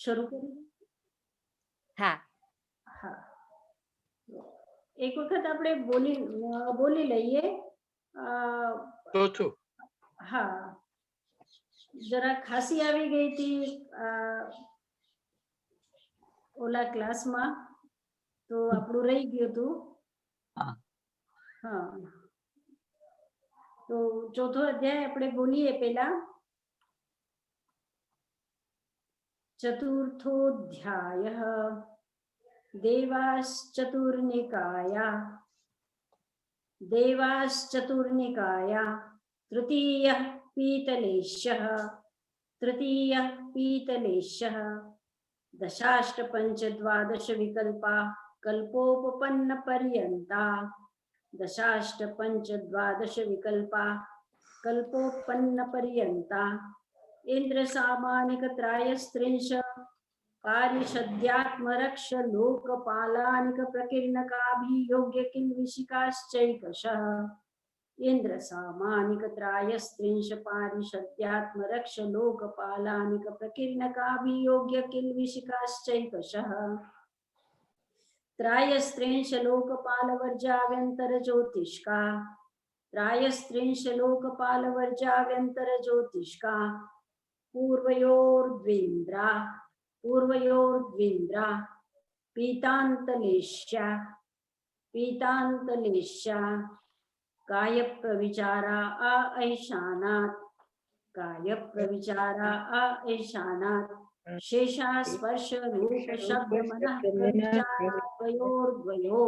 શરૂ કરી? હા હા, એક વખત આપણે બોલી લઈએ. ચોથું. હા, જરા ખાંસી આવી ગઈ હતી ઓલા ક્લાસમાં, તો આપણું રહી ગયું હતું. હા, તો ચોથો અધ્યાય આપણે બોલીએ પેલા. ચતુર્થોऽધ્યાયઃ દેવાશ્ચતુર્નિકાયા તૃતીયઃ પીતલેશ્યઃ દશાષ્ટપંચદ્વાદશ વિકલ્પા કલ્પોપપન્ન પર્યંતા ઇન્દ્ર સામાનિક ત્રાયસ્ત્રિંશ પારિષદ્યાત્મરક્ષ લોકપાલાનિક પ્રકીર્ણકાભિયોગ્ય કિલ્વિષિકાશ્ચૈકશઃ ઇન્દ્ર સામાનિક ત્રાયસ્ત્રિંશ પારિષદ્યાત્મરક્ષ લોકપાલાનિક પ્રકીર્ણકાભિયોગ્ય કિલ્વિષિકાશ્ચૈકશઃ ત્રાયસ્ત્રિંશ લોકપાલવર્જાવ્યંતર જ્યોતિષ્કા પૂર્વયોર્દ્વિन्द्रा पीतान्तलेश्या कायप्रविचारा ऐशानात् शेषा स्पर्श रूप शब्द मनः प्रविचारा द्वयोर्द्वयो.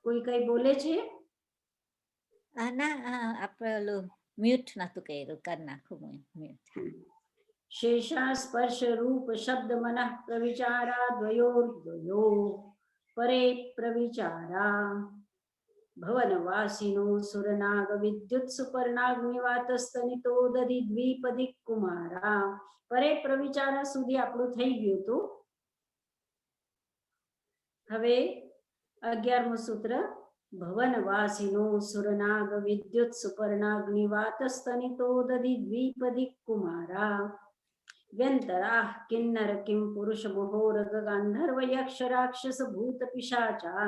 કોઈ કઈ બોલે છે? ના આપણે ઓલું મ્યુટ નતું કર્યું, કરી નાખું મ્યુટ. शेषा स्पर्श रूप शब्द मनः प्रविचारा द्वयोर्द्वयो परे प्रविचारा भवनवासिनो सुरनाग विद्युत सुपर्णाग्निवातस्तनितो दधि द्विपदिक कुमारा. પરે પ્રવિચારા સુધી આપણું થઈ ગયું હતું. હવે 11મું સૂત્ર. ભવનવાસિનો સુરનાગ વિદ્યુત સુપર્ણાગ્નિવાતસ્તનિતો દધિ દ્વિપદિક કુમારા વ્યંતરાઃ કિન્નર કિમ પુરુષ મોહોરગ ગાંધર્વ યક્ષ રાક્ષસ ભૂત પિશાચા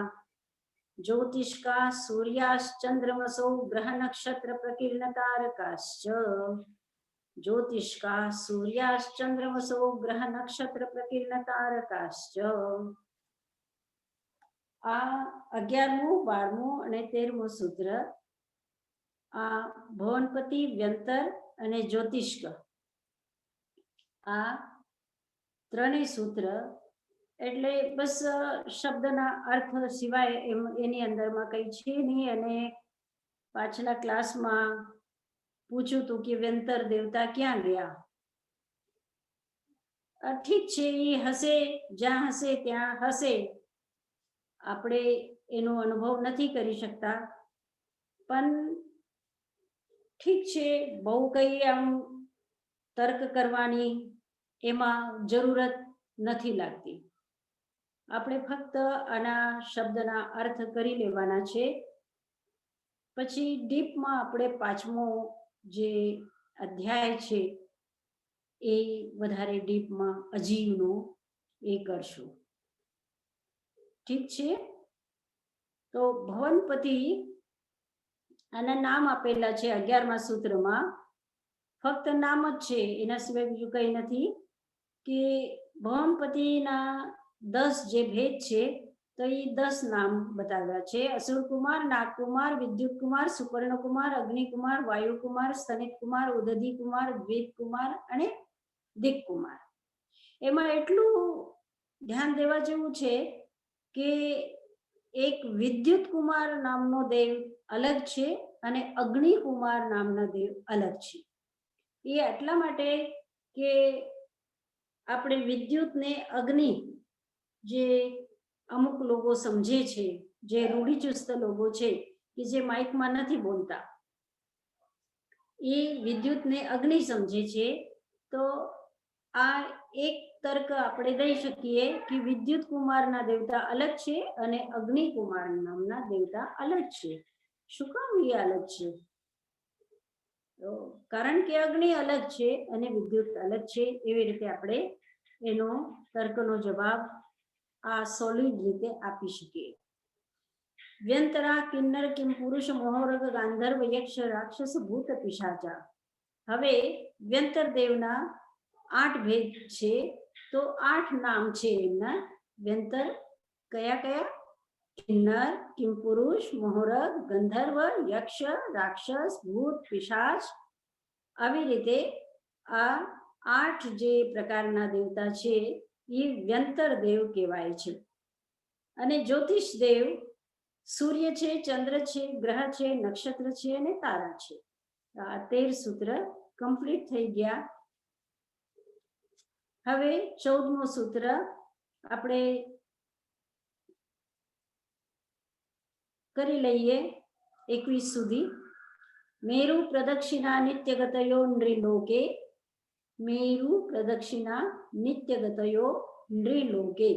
જ્યોતિષ્કા સૂર્યાશ્ચંદ્રમસો ગ્રહ નક્ષત્ર પ્રકીર્ણ તારકાશ્ચ આ 11મું, 12મું અને 13મું સૂત્ર. આ ભવનપતિ, વ્યંતર અને જ્યોતિષ્ક, આ ત્રણેય સૂત્ર એટલે બસ શબ્દના અર્થ સિવાય એની અંદરમાં કઈ છે નહીં. અને પાછલા ક્લાસમાં પૂછ્યું હતું કે વ્યંતર દેવતા ક્યાં ગયા? ઠીક છે, એ હશે, જ્યાં હશે ત્યાં હશે, આપણે એનો અનુભવ નથી કરી શકતા. પણ ઠીક છે, બહુ કઈ આમ તર્ક કરવાની એમાં જરૂરત નથી લાગતી. આપણે ફક્ત આના શબ્દના અર્થ કરી લેવાના છે. પછી ડીપમાં આપણે 5મો જે અધ્યાય છે એ વધારે ડીપમાં અજીવનો એ કરશું. ઠીક છે, તો ભવનપતિ આના નામ આપેલા છે 11મા સૂત્રમાં. ફક્ત નામ જ છે, એના સિવાય બીજું કઈ નથી. કે ભવનપતિના 10 જે ભેદ છે તો એ 10 નામ બતાવ્યા છે. અસુરકુમાર, નાગકુમાર, વિદ્યુતકુમાર, સુપર્ણકુમાર, અગ્નિકુમાર, વાયુકુમાર, સ્તનિતકુમાર, ઉદધિકુમાર, દ્વિતકુમાર અને દિક્કુમાર. એમાં એટલું ધ્યાન દેવા જેવું છે કે એક વિદ્યુત કુમાર નામનો દેવ અલગ છે અને અગ્નિકુમાર નામના દેવ અલગ છે. એ એટલા માટે કે આપણે વિદ્યુતને અગ્નિ જે અમુક લોકો સમજે છે, જે રૂઢિચુસ્ત લોકો છે કે જે માઇકમાં નથી બોલતા, એ વિદ્યુતને અગ્નિ સમજે છે. તો આ એક તર્ક આપણે દઈ શકીએ કે વિદ્યુત કુમારના દેવતા અલગ છે અને અગ્નિ કુમાર નામના દેવતા અલગ છે. શું કામ એ અલગ છે? તો કારણ કે અગ્નિ અલગ છે અને વિદ્યુત અલગ છે, એવી રીતે આપણે એનો તર્કનો જવાબ આ સોલિડ રીતે આપી શકીએ. વ્યંતરા કિન્નર કિમ પુરુષ મોહરગ ગાંધર્વ યક્ષ રાક્ષસ ભૂત પિશાચા. હવે વ્યંતર દેવના 8 ભેદ છે, તો 8 નામ છે એમના. વ્યંતર કયા કયા? કિન્નર, કિમપુરુષ, મોહરગ, ગંધર્વ, યક્ષ, રાક્ષસ, ભૂત, પિશાચ. આવી રીતે આ 8 જે પ્રકારના દેવતા છે એ વ્યંતર દેવ કહેવાય છે. અને જ્યોતિષ દેવ સૂર્ય છે, ચંદ્ર છે, ગ્રહ છે, નક્ષત્ર છે અને તારા છે. આ 13 સૂત્ર કમ્પ્લીટ થઈ ગયા. હવે 14મું સૂત્ર આપણે કરી લઈએ 21 સુધી. મેરુ પ્રદક્ષિણા નિત્યગતયો નૃલોકે. મેરુ પ્રદક્ષિણા નિત્યગતયો નૃલોકે.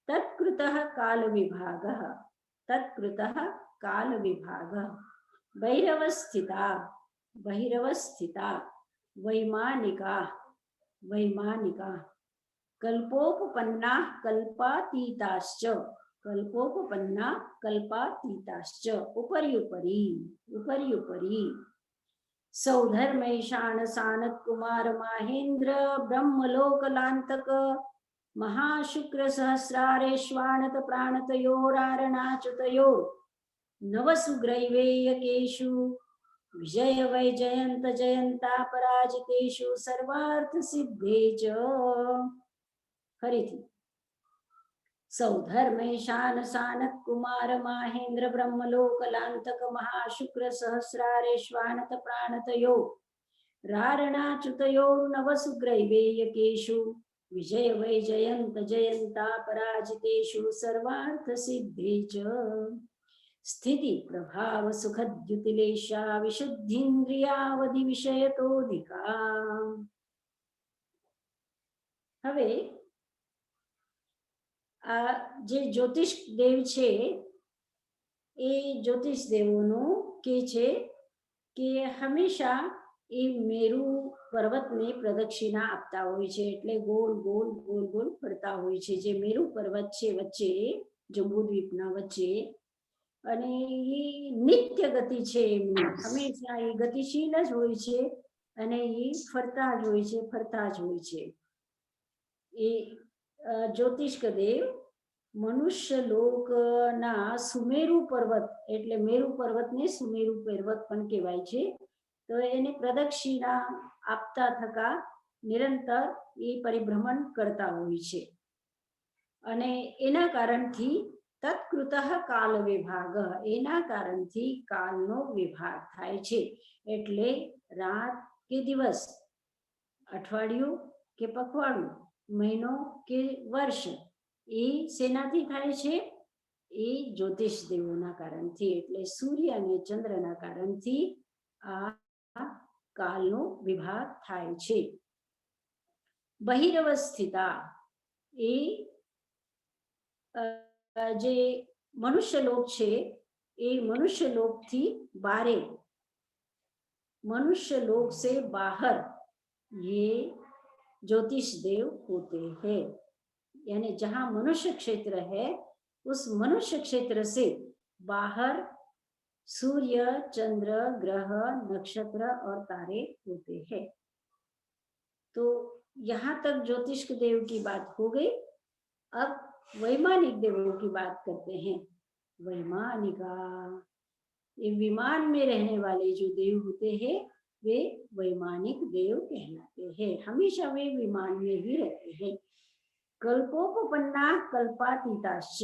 તત્કૃતઃ કાલ વિભાગઃ. તત્કૃતઃ કાલ વિભાગઃ. ભૈરવસ્થિતા. ભૈરવસ્થિતા. વૈમાનિકા. વૈમાનિકા. કલ્પોપપન્ના કલ્પાતીતાશ્ચ. કલ્પોપપન્ના કલ્પાતીતાશ્ચ. ઉપર્યુપરી. ઉપર્યુપરી. સૌધર્મૈશાન સાનત કુમાર માહેન્દ્ર બ્રહ્મલોકલાંતક મહાશુક્ર સહસ્રારેશ્વાણત પ્રાણતયોરારણાચ્યુતયો નવસુગ્રૈવેયકેશુ વિજય વૈજયંત જયંતા પરાજિતેષુ સર્વાર્થ સિદ્ધે ચ. ફરીથી. સૌધર્મૈશાન સાનત કુમાર માહેન્દ્ર બ્રહ્મલોકલાંતક મહાશુક્ર સહસ્રારેશ્વાનત પ્રાણતયો રારણાચ્યુતયો નવસુગ્રૈવેયકેશુ વિજય વૈજયંત જયંતા પરાજિતેષુ સર્વાર્થ સિદ્ધે ચ. સ્થિતિ પ્રભાવ સુખદ્યુતિલેશા વિશુદ્ધિન્દ્રિયાવધિ વિષયતોધિકા. હવે આ જે જ્યોતિષ દેવ છે એ જ્યોતિષ દેવોનું કે છે કે હંમેશા એ મેરુ પર્વતને પ્રદક્ષિણા આપતા હોય છે, એટલે ગોળ ગોળ ગોળ ગોળ ફરતા હોય છે. જે મેરુ પર્વત છે વચ્ચે, જંબુદ્વીપના વચ્ચે, અને એ નિત્ય ગતિ છે એમની. હંમેશા એ ગતિશીલ જ હોય છે અને એ ફરતા જ હોય છે, ફરતા જ હોય છે. એ જ્યોતિષ્ક દેવ મનુષ્ય લોકના સુમેરુ પર્વત, એટલે મેરુ પર્વતને સુમેરુ પર્વત પણ કહેવાય છે, તો એને પ્રદક્ષિણા આપતા થકા નિરંતર એ પરિભ્રમણ કરતા હોય છે. અને એના કારણથી તત્કૃતઃ કાલ વિભાગ, એના કારણથી કાલનો વિભાગ થાય છે. એટલે રાત કે દિવસ, અઠવાડિયું કે પખવાડિયું, મહિનો કે વર્ષ, એ શેનાથી થાય છે? એ જ્યોતિષ દેવોના કારણથી, એટલે સૂર્ય અને ચંદ્રના કારણથી આ કાલનો વિભાગ થાય છે. બહિરવસ્થિતા એ જે મનુષ્ય લોક છે એ મનુष्य लोक थी बारे, मनुष्य लोक से बाहर ये ज्योतिष देव होते हैं. यानी जहां मनुष्य क्षेत्र है उस मनुष्य क्षेत्र से बाहर सूर्य, चंद्र, ग्रह, नक्षत्र और तारे होते हैं. तो यहाँ तक ज्योतिष देव की बात हो गई. अब वैमानिक देवों की बात करते हैं. वैमानिका, ये विमान में रहने वाले जो देव होते हैं वे वैमानिक देव कहलाते हैं. हमेशा वे विमान में ही रहते हैं. कल्पोपपन्ना कल्पातीताश्च,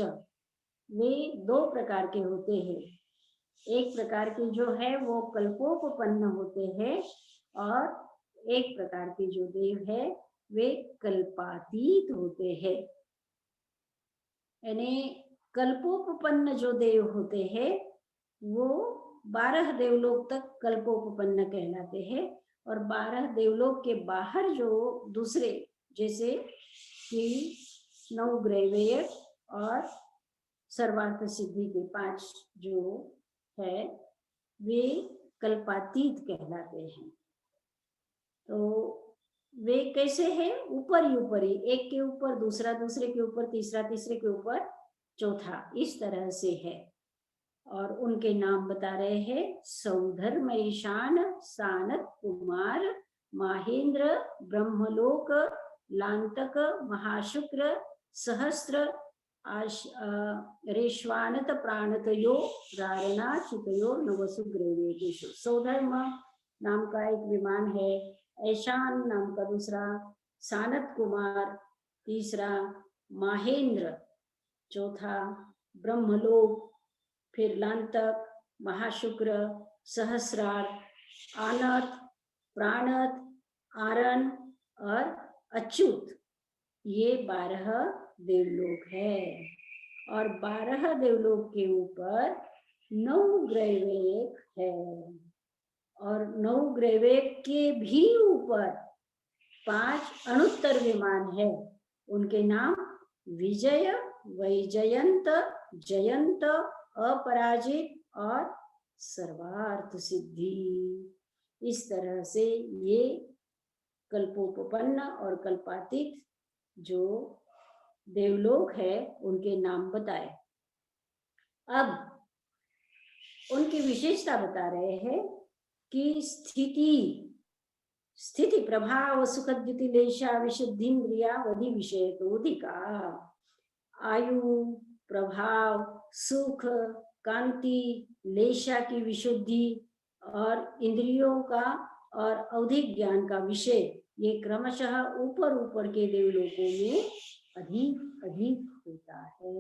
वे 2 प्रकार के होते हैं. एक प्रकार के जो है वो कल्पोपपन्न होते हैं और एक प्रकार के जो देव है वे कल्पातीत होते हैं. यानी कल्पोपपन्न जो देव होते हैं वो 12 देवलोक तक कल्पोपपन्न कहलाते हैं, और 12 देवलोक के बाहर जो दूसरे, जैसे कि 9 ग्रैवेय और सर्वार्थ सिद्धि के 5 जो है वे कल्पातीत कहलाते हैं। तो वे कैसे हैं? ऊपर ही ऊपर ही, एक के ऊपर दूसरा, दूसरे के ऊपर तीसरा, तीसरे के ऊपर चौथा, इस तरह से है। और उनके नाम बता रहे हैं, सौधर्म ईशान, सानत कुमार, माहेंद्र, ब्रह्मलोक, लांतक, महाशुक्र, सहस्त्र, रेश्वानत प्राणतयो, रारणा चितयो नवसुग्रेवेकेशु। सौधर्म नाम का एक विमान है, ऐशान नाम का दूसरा, सानत कुमार तीसरा, माहेंद्र चौथा, ब्रह्मलोक, फिर लांतक, महाशुक्र, सहस्रार, आनत, प्राणत, आरण और अच्युत, ये 12 देवलोक है। और 12 देवलोक के ऊपर 9 ग्रैवेक है, और 9 ग्रैवेक के भी ऊपर 5 अणुत्तर विमान है। उनके नाम विजय, वैजयंत, जयंत, अपराजित और सर्वार्थ सिद्धि। इस तरह से ये कल्पोपपन्न और कल्पातीत जो देवलोक है उनके नाम बताए। अब उनकी विशेषता बता रहे हैं कि स्थिति प्रभाव सुखद्युतिलेशा विशुद्धिन्द्रिया वधि विषयकोधिका। आयु, प्रभाव, सुख, कांति, लेशा की विशुद्धि और इंद्रियों का और औधिक ज्ञान का विषय, ये क्रमशः ऊपर ऊपर के देवलोकों में अधिक अधिक होता है।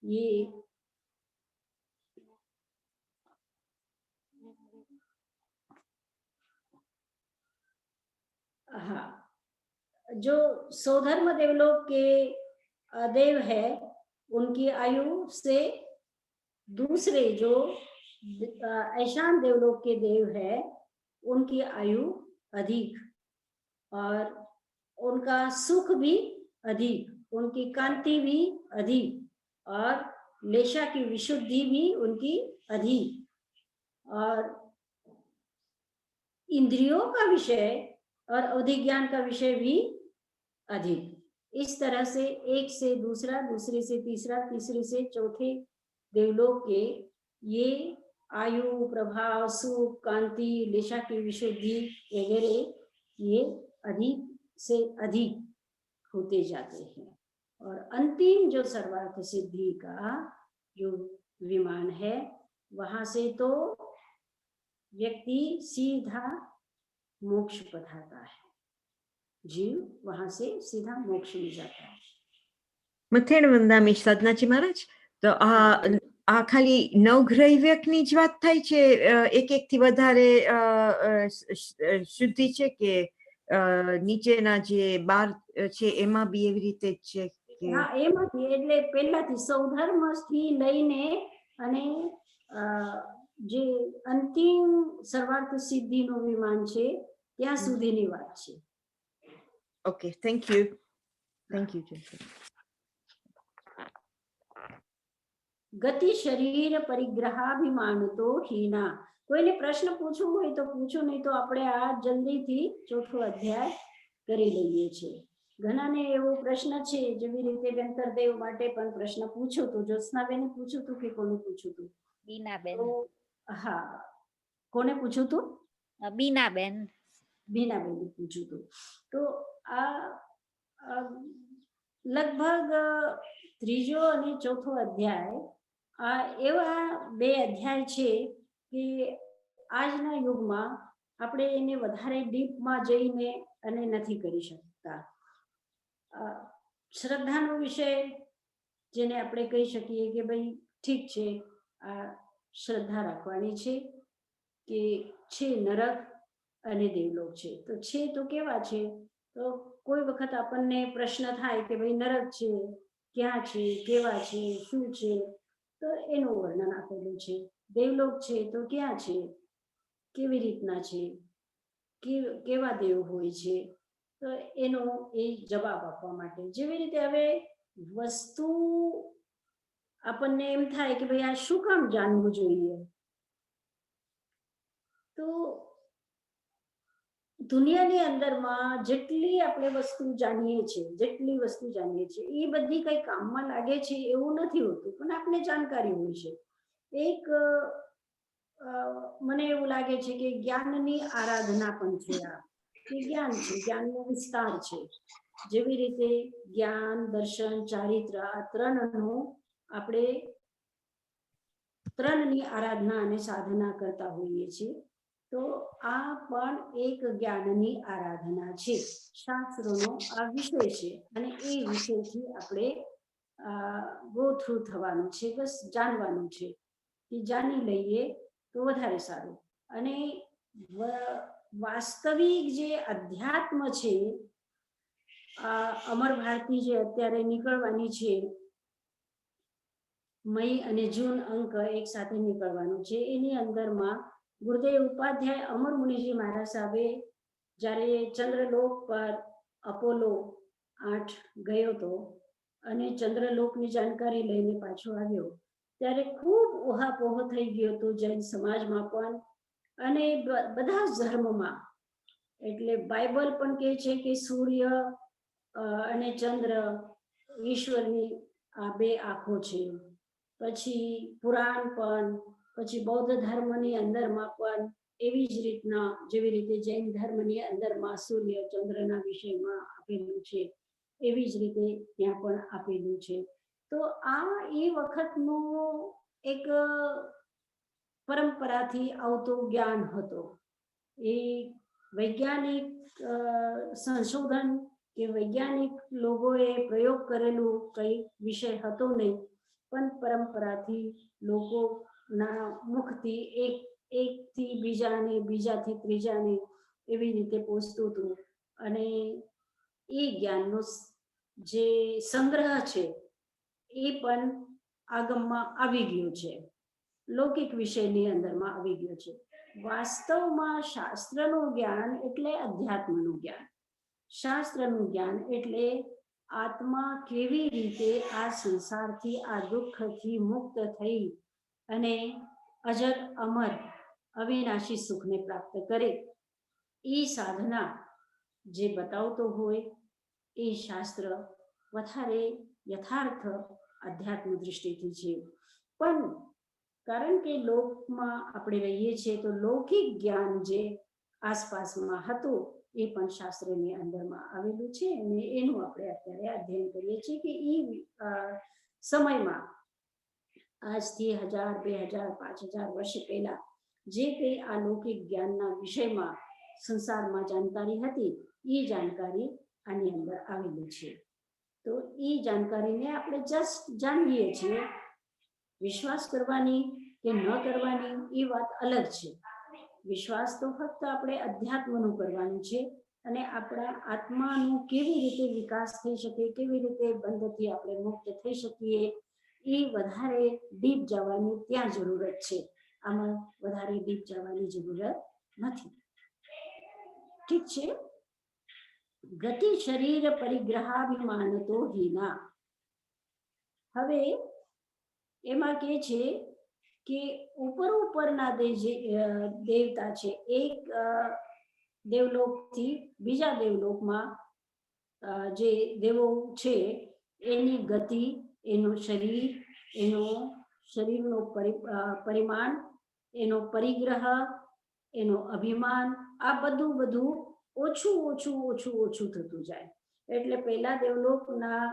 ये हाँ, जो सौधर्म देवलोक के देव है, उनकी आयु से दूसरे जो ऐशान देवलोक के देव है, उनकी आयु अधिक, और उनका सुख भी अधिक, उनकी कांति भी अधिक, और लेशा की विशुद्धि भी उनकी अधिक, और इंद्रियों का विषय और अवधिज्ञान का विषय भी अधिक। इस तरह से एक से दूसरा, दूसरे से तीसरा, तीसरे से चौथे देवलोक के ये आयु, प्रभाव, सुख, कांति, लेशा की विशुद्धि वगैरह ये अधिक से अधिक होते जाते हैं। और अंतिम जो सर्वार्थ सिद्धि का जो विमान है, वहां से तो व्यक्ति सीधा मोक्ष पधारता है, जीव वहां से सीधा मोक्ष में जाता है। મથેણ વંદામી સાધનાજી મહારાજ, તો આ ખાલી નવગ્રહવ્યકની જ વાત થાય છે, એક એક થી વધારે શુદ્ધિ છે કે નીચેના જે 12 છે એમાં બી એવી રીતે જ છે કે? હા, એમાંથી એટલે પહેલાથી સૌધર્મ થી લઈને અને જે અંતિમ સર્વાર્થ સિદ્ધિનું વિમાન છે ત્યાં સુધીની વાત છે. Okay, thank you. Thank you. ગતિ શરીર પરિગ્રહાભિમાન તો હીના. કોઈને પ્રશ્ન પૂછવું હોય તો પૂછો, નહીં તો આપણે આ જલ્દીથી ચોથો અધ્યાય કરી લઈએ છીએ. ઘણાને એવો પ્રશ્ન છે, જેવી રીતે વેંતરદેવ માટે પણ પ્રશ્ન પૂછ્યો તો, જ્યોત્સનાબેને પૂછ્યું હતું કે કોને પૂછ્યું હતું? બીનાબેન. હા, કોને પૂછ્યું હતું? બીનાબેન. બીનાબેને પૂછ્યું હતું. તો આ લગભગ ત્રીજો અને ચોથો અધ્યાય આ એવા બે અધ્યાય છે કે આજના યુગમાં આપણે એને વધારે ડીપમાં જઈને અને નથી કરી શકતા. શ્રદ્ધાનો વિષય જેને આપણે કહી શકીએ કે ભાઈ ઠીક છે, આ શ્રદ્ધા રાખવાની છે કે છે નરક અને દેવલોક છે. તો છે તો કેવા છે? તો કોઈ વખત આપણને પ્રશ્ન થાય કે ભાઈ નરક છે, ક્યાં છે, કેવા છે, શું છે, તો એનું વર્ણન આપેલું છે. દેવલોક છે તો ક્યાં છે, કેવી રીતના છે, કેવા દેવ હોય છે, તો એનો એ જવાબ આપવા માટે. જેવી રીતે હવે વસ્તુ આપણને એમ થાય કે ભાઈ આ શું કામ જાણવું જોઈએ, તો દુનિયાની અંદરમાં જેટલી આપણે વસ્તુ જાણીએ છીએ એ બધી કઈ કામમાં લાગે છે એવું નથી હોતું, પણ આપણે જાણકારી હોય છે. એક મને એવું લાગે છે કે જ્ઞાનની આરાધના પણ છે. આ કે જ્ઞાન છે, જ્ઞાનનો વિસ્તાર છે. જેવી રીતે જ્ઞાન, દર્શન, ચારિત્ર, આ ત્રણની આરાધના અને સાધના કરતા હોઈએ છીએ. તો આ પણ એક જ્ઞાનની આરાધના છે. શાસ્ત્રોનો આ વિષય છે અને એ વિષયથી આપણે ગો થ્રુ થવાનું છે, બસ જાણવાનું છે. કે જાણી લઈએ તો વધારે સારું. અને વાસ્તવિક જે અધ્યાત્મ છે, અમર ભારતી જે અત્યારે નીકળવાની છે, મઈ અને જૂન અંક એક સાથે નીકળવાનું છે, એની અંદરમાં ગુરુદેવ ઉપાધ્યાય અમર મુનિજી મહારાજ સાહેબે જ્યારે ચંદ્રલોક પર અપોલો 8 ગયો હતો અને ચંદ્રલોકની જાણકારી લઈને પાછો આવ્યો, ત્યારે ખૂબ ઉહાપોહ થઈ ગયો હતો જૈન સમાજમાં પણ અને બધા જ ધર્મમાં. એટલે બાઇબલ પણ કહે છે કે સૂર્ય અને ચંદ્ર ઈશ્વરની આ બે આંખો છે. પછી પુરાણ પણ, પછી બૌદ્ધ ધર્મની અંદરમાં પણ એવી જ રીતના, જેવી રીતે જૈન ધર્મની અંદરમાં સૂર્ય ચંદ્રના વિષયમાં આપેલું છે, એવી જ રીતે ત્યાં પણ આપેલું છે. તો આ એ વખતનો એક પરંપરાથી આવતો જ્ઞાન હતો. એ વૈજ્ઞાનિક સંશોધન કે વૈજ્ઞાનિક લોકોએ પ્રયોગ કરેલું કઈ વિષય હતો નહીં, પણ પરંપરાથી લોકોના મુખથી એકથી બીજાને, બીજાથી ત્રીજાને એવી રીતે પહોંચતું હતું. અને એ જ્ઞાનનો જે સંગ્રહ છે એ પણ આગમમાં આવી ગયો છે, લૌકિક વિષયની અંદરમાં આવી ગયો છે. વાસ્તવમાં શાસ્ત્રનું જ્ઞાન એટલે અધ્યાત્મનું જ્ઞાન. શાસ્ત્રનું જ્ઞાન એટલે આત્મા કેવી રીતે આ સંસારથી, આ દુઃખથી મુક્ત થઈ અને અજર અમર અવિનાશી સુખને પ્રાપ્ત કરે, એ સાધના જે બતાવતો હોય એ શાસ્ત્ર વધારે યથાર્થ અધ્યાત્મ દૃષ્ટિથી છે. પણ કારણ કે લોકમાં આપણે રહીએ છીએ તો લૌકિક જ્ઞાન જે આસપાસમાં હતું એ પણ શાસ્ત્રની અંદરમાં આવેલું છે અને એનું આપણે અત્યારે અધ્યયન કરીએ છીએ કે એ સમયમાં આજથી 1000, 2000, 5000 વર્ષ પહેલા જે કંઈ આ લૌકિક જ્ઞાનના વિષયમાં સંસારમાં જાણકારી હતી, એ જાણકારી આની અંદર આવેલી છે. તો એ જાણકારીને આપણે જસ્ટ જાણીએ છીએ. વિશ્વાસ કરવાની કે ન કરવાની એ વાત અલગ છે. વિશ્વાસ તો ફક્ત આપણે અધ્યાત્મનું કરવાનું છે અને આપણા આત્માનું કેવી રીતે વિકાસ થઈ શકે, કેવી રીતે બંધથી આપણે મુક્ત થઈ શકીએ, એ વધારે ડીપ જવાની ત્યાં જરૂરત છે. આમાં વધારે ડીપ જવાની જરૂરત નથી. ઠીક છે. ગતિ શરીર પરિગ્રહાભિમાનતો હીના. હવે એમાં કે છે કે ઉપરના દેવતા છે, એક દેવલોકથી બીજા દેવલોકમાં જે દેવો છે એની ગતિ, એનું શરીર, એનો શરીરનો પરિમાણ, એનો પરિગ્રહ, એનો અભિમાન, આ બધું ઓછું થતું જાય. એટલે પહેલા દેવલોકના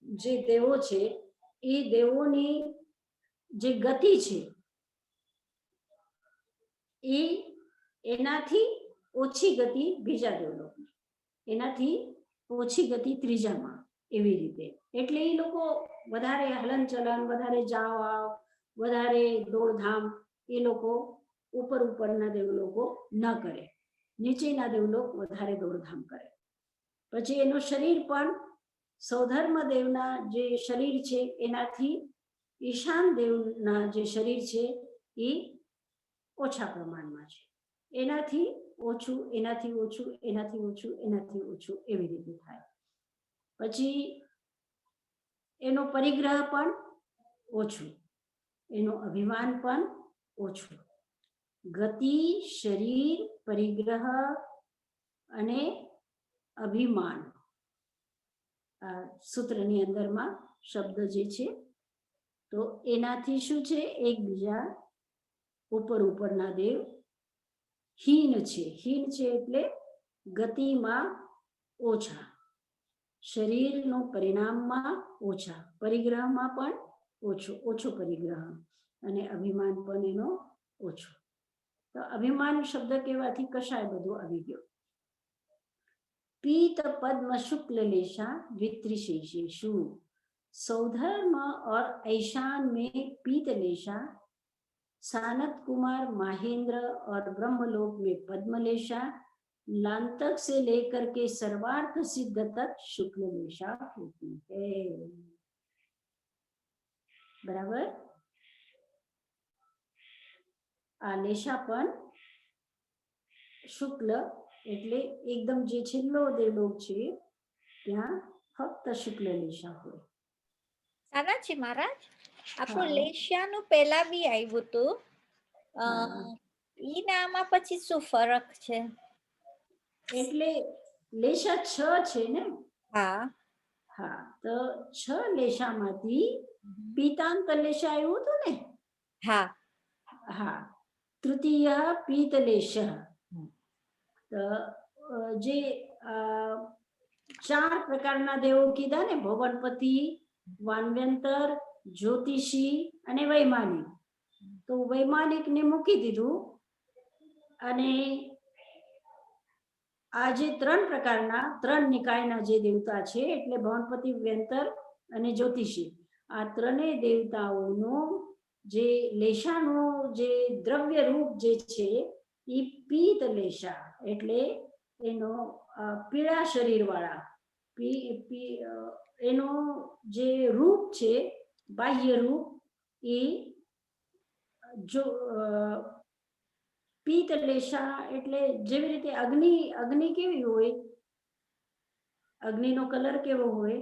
જે દેવો છે એ દેવોની જે ગતિ છે એ એનાથી ઓછી ગતિ બીજા દેવલોકની, એનાથી ઓછી ગતિ ત્રીજામાં, એવી રીતે. એટલે એ લોકો વધારે હલનચલન, વધારે જાવ આવ, વધારે દોડધામ એ લોકો ઉપરના દેવલોકો ન કરે. નીચેના દેવલોક વધારે દોડધામ કરે. પછી એનું શરીર પણ સૌધર્મ દેવના જે શરીર છે એનાથી ઈશાન દેવના જે શરીર છે એ ઓછા પ્રમાણમાં છે. એનાથી ઓછું, એનાથી ઓછું, એનાથી ઓછું, એનાથી ઓછું, એવી રીતે થાય. પછી એનો પરિગ્રહ પણ ઓછું, એનો અભિમાન પણ ઓછું. ગતિ, શરીર, પરિગ્રહ અને અભિમાન. આ સૂત્રની અંદરમાં શબ્દ જે છે તો એનાથી શું છે, એકબીજા ઉપરના દેવ હીન છે. હીન છે એટલે ગતિમાં ઓછા, શરીરનો પરિણામમાં ઓછા, પરિગ્રહમાં પણ ઓછો પરિગ્રહ અને અભિમાન પણ એનો ઓછો. તો અભિમાન શબ્દ કહેવાથી કશાય બધું આવી ગયો. पीत पद्म शुक्ल लेशा द्वित्रिशेषेषु, सौधर्म और ऐशान में पीत लेशा, सानत कुमार माहेंद्र और ब्रह्मलोक में पद्मलेशा, लांतक से लेकर के सर्वार्थ सिद्ध तक शुक्ल लेशा होती है. बराबर. आ लेशा पण શુક્લ એટલે એકદમ જે છેલ્લો દેવલોક છે ત્યાં ફક્ત શુક્લ લેશા હોય. સાનાજી મહારાજ, આપણું હા. લેશિયાનું પહેલા બી આવ્યું હતું. હા. ઈ નામાં પછી શું ફરક છે? એટલે લેશા 6 છે ને. હા. હા, તો 6 લેશામાંથી પીતાંત લેશા આવ્યું હતું ને. હા. હા, તૃતીય પીતલેશ. તો જે 4 પ્રકારના દેવો કીધા ને, ભવનપતિ, વાનવ્યંતર, જ્યોતિષી અને વૈમાનિક. તો વૈમાનિક ને મૂકી દીધું અને આ જે 3 પ્રકારના 3 નિકાયના જે દેવતા છે એટલે ભવનપતિ, વ્યંતર અને જ્યોતિષી, આ ત્રણેય દેવતાઓનો જે લેશાનો જે દ્રવ્ય રૂપ જે છે એ પીત લેશા એટલે એનો પીળા શરીર વાળા, એનો જે રૂપ છે બાહ્ય રૂપ એ જો પીત લેશા એટલે જેવી રીતે અગ્નિ કેવી હોય, અગ્નિનો કલર કેવો હોય,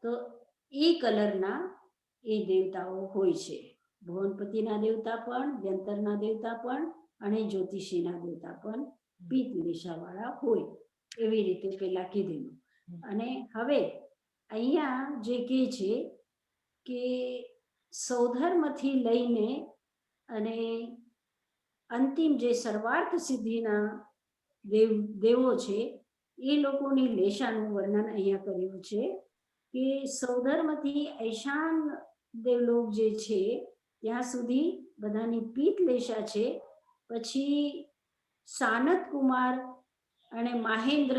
તો એ કલરના એ દેવતાઓ હોય છે. ભુવનપતિના દેવતા પણ, વ્યંતરના દેવતા પણ અને જ્યોતિષીના દેવતા પણ પીત લેશા વાળા હોય, એવી રીતે પેલા કીધેલું. અને હવે અહીંયા જે કહે છે કે સૌધર્મથી લઈને અને અંતિમ જે સર્વાર્થ સિદ્ધિના દેવો છે એ લોકોની લેશાનું વર્ણન અહીંયા કર્યું છે કે સૌધર્મથી ઐશાન દેવલોક જે છે ત્યાં સુધી બધાની પીત લેશા છે. પછી સાનત કુમાર અને માહેન્દ્ર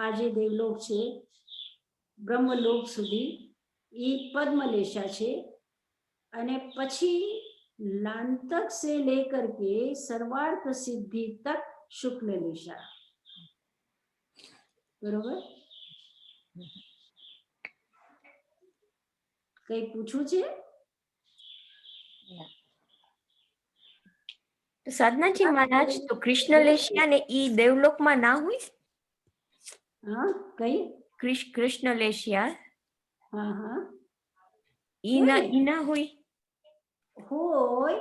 આ જે દેવલોક છે બ્રહ્મલોક સુધી એ પદ્મલેશા છે. અને પછી लांतक से लेकर के सर्वार्थ सिद्धि तक शुक्ल लेशा. बरोबर. કઈ પૂછવું છે? સાધનાજી મહારાજ, તો કૃષ્ણ લેશિયા ને ઈ દેવલોકમાં ના હોય? હા, કઈ કૃષ્ણ લેશિયા હા હા ઈ ના હોય? હોય.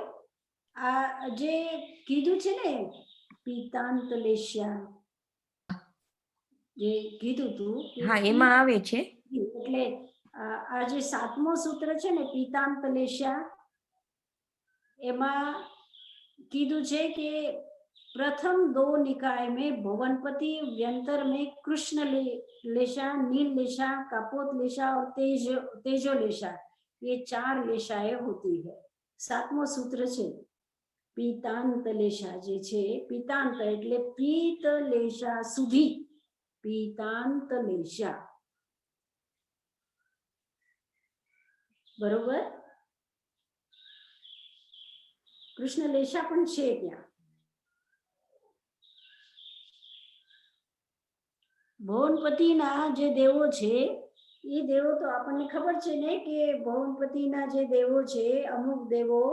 આ જે કીધું છે ને પીતાંત લેશિયા જે કીધું તું, હા, એમાં આવે છે. એટલે આ જે 7મો સૂત્ર છે ને પીતાંત લેશા, એમાં કીધું છે કે प्रथम 2 निकाय में भुवनपति, व्यंतर में कृष्ण लेशा, नील लेशा, कापोत लेशा और तेजो लेशा, ये 4 लेशाएं होती है. 7मो सूत्र છે પીતાંત લેશા જે છે, પીતાંત એટલે પીત લેશા સુધી, પીતાંત લેશા. બરોબર. કૃષ્ણ લેશા પણ છે ત્યાં. ભુવનપતિના જે દેવો છે એ દેવો તો આપણને ખબર છે ને કે ભુવનપતિના જે દેવો છે અમુક દેવો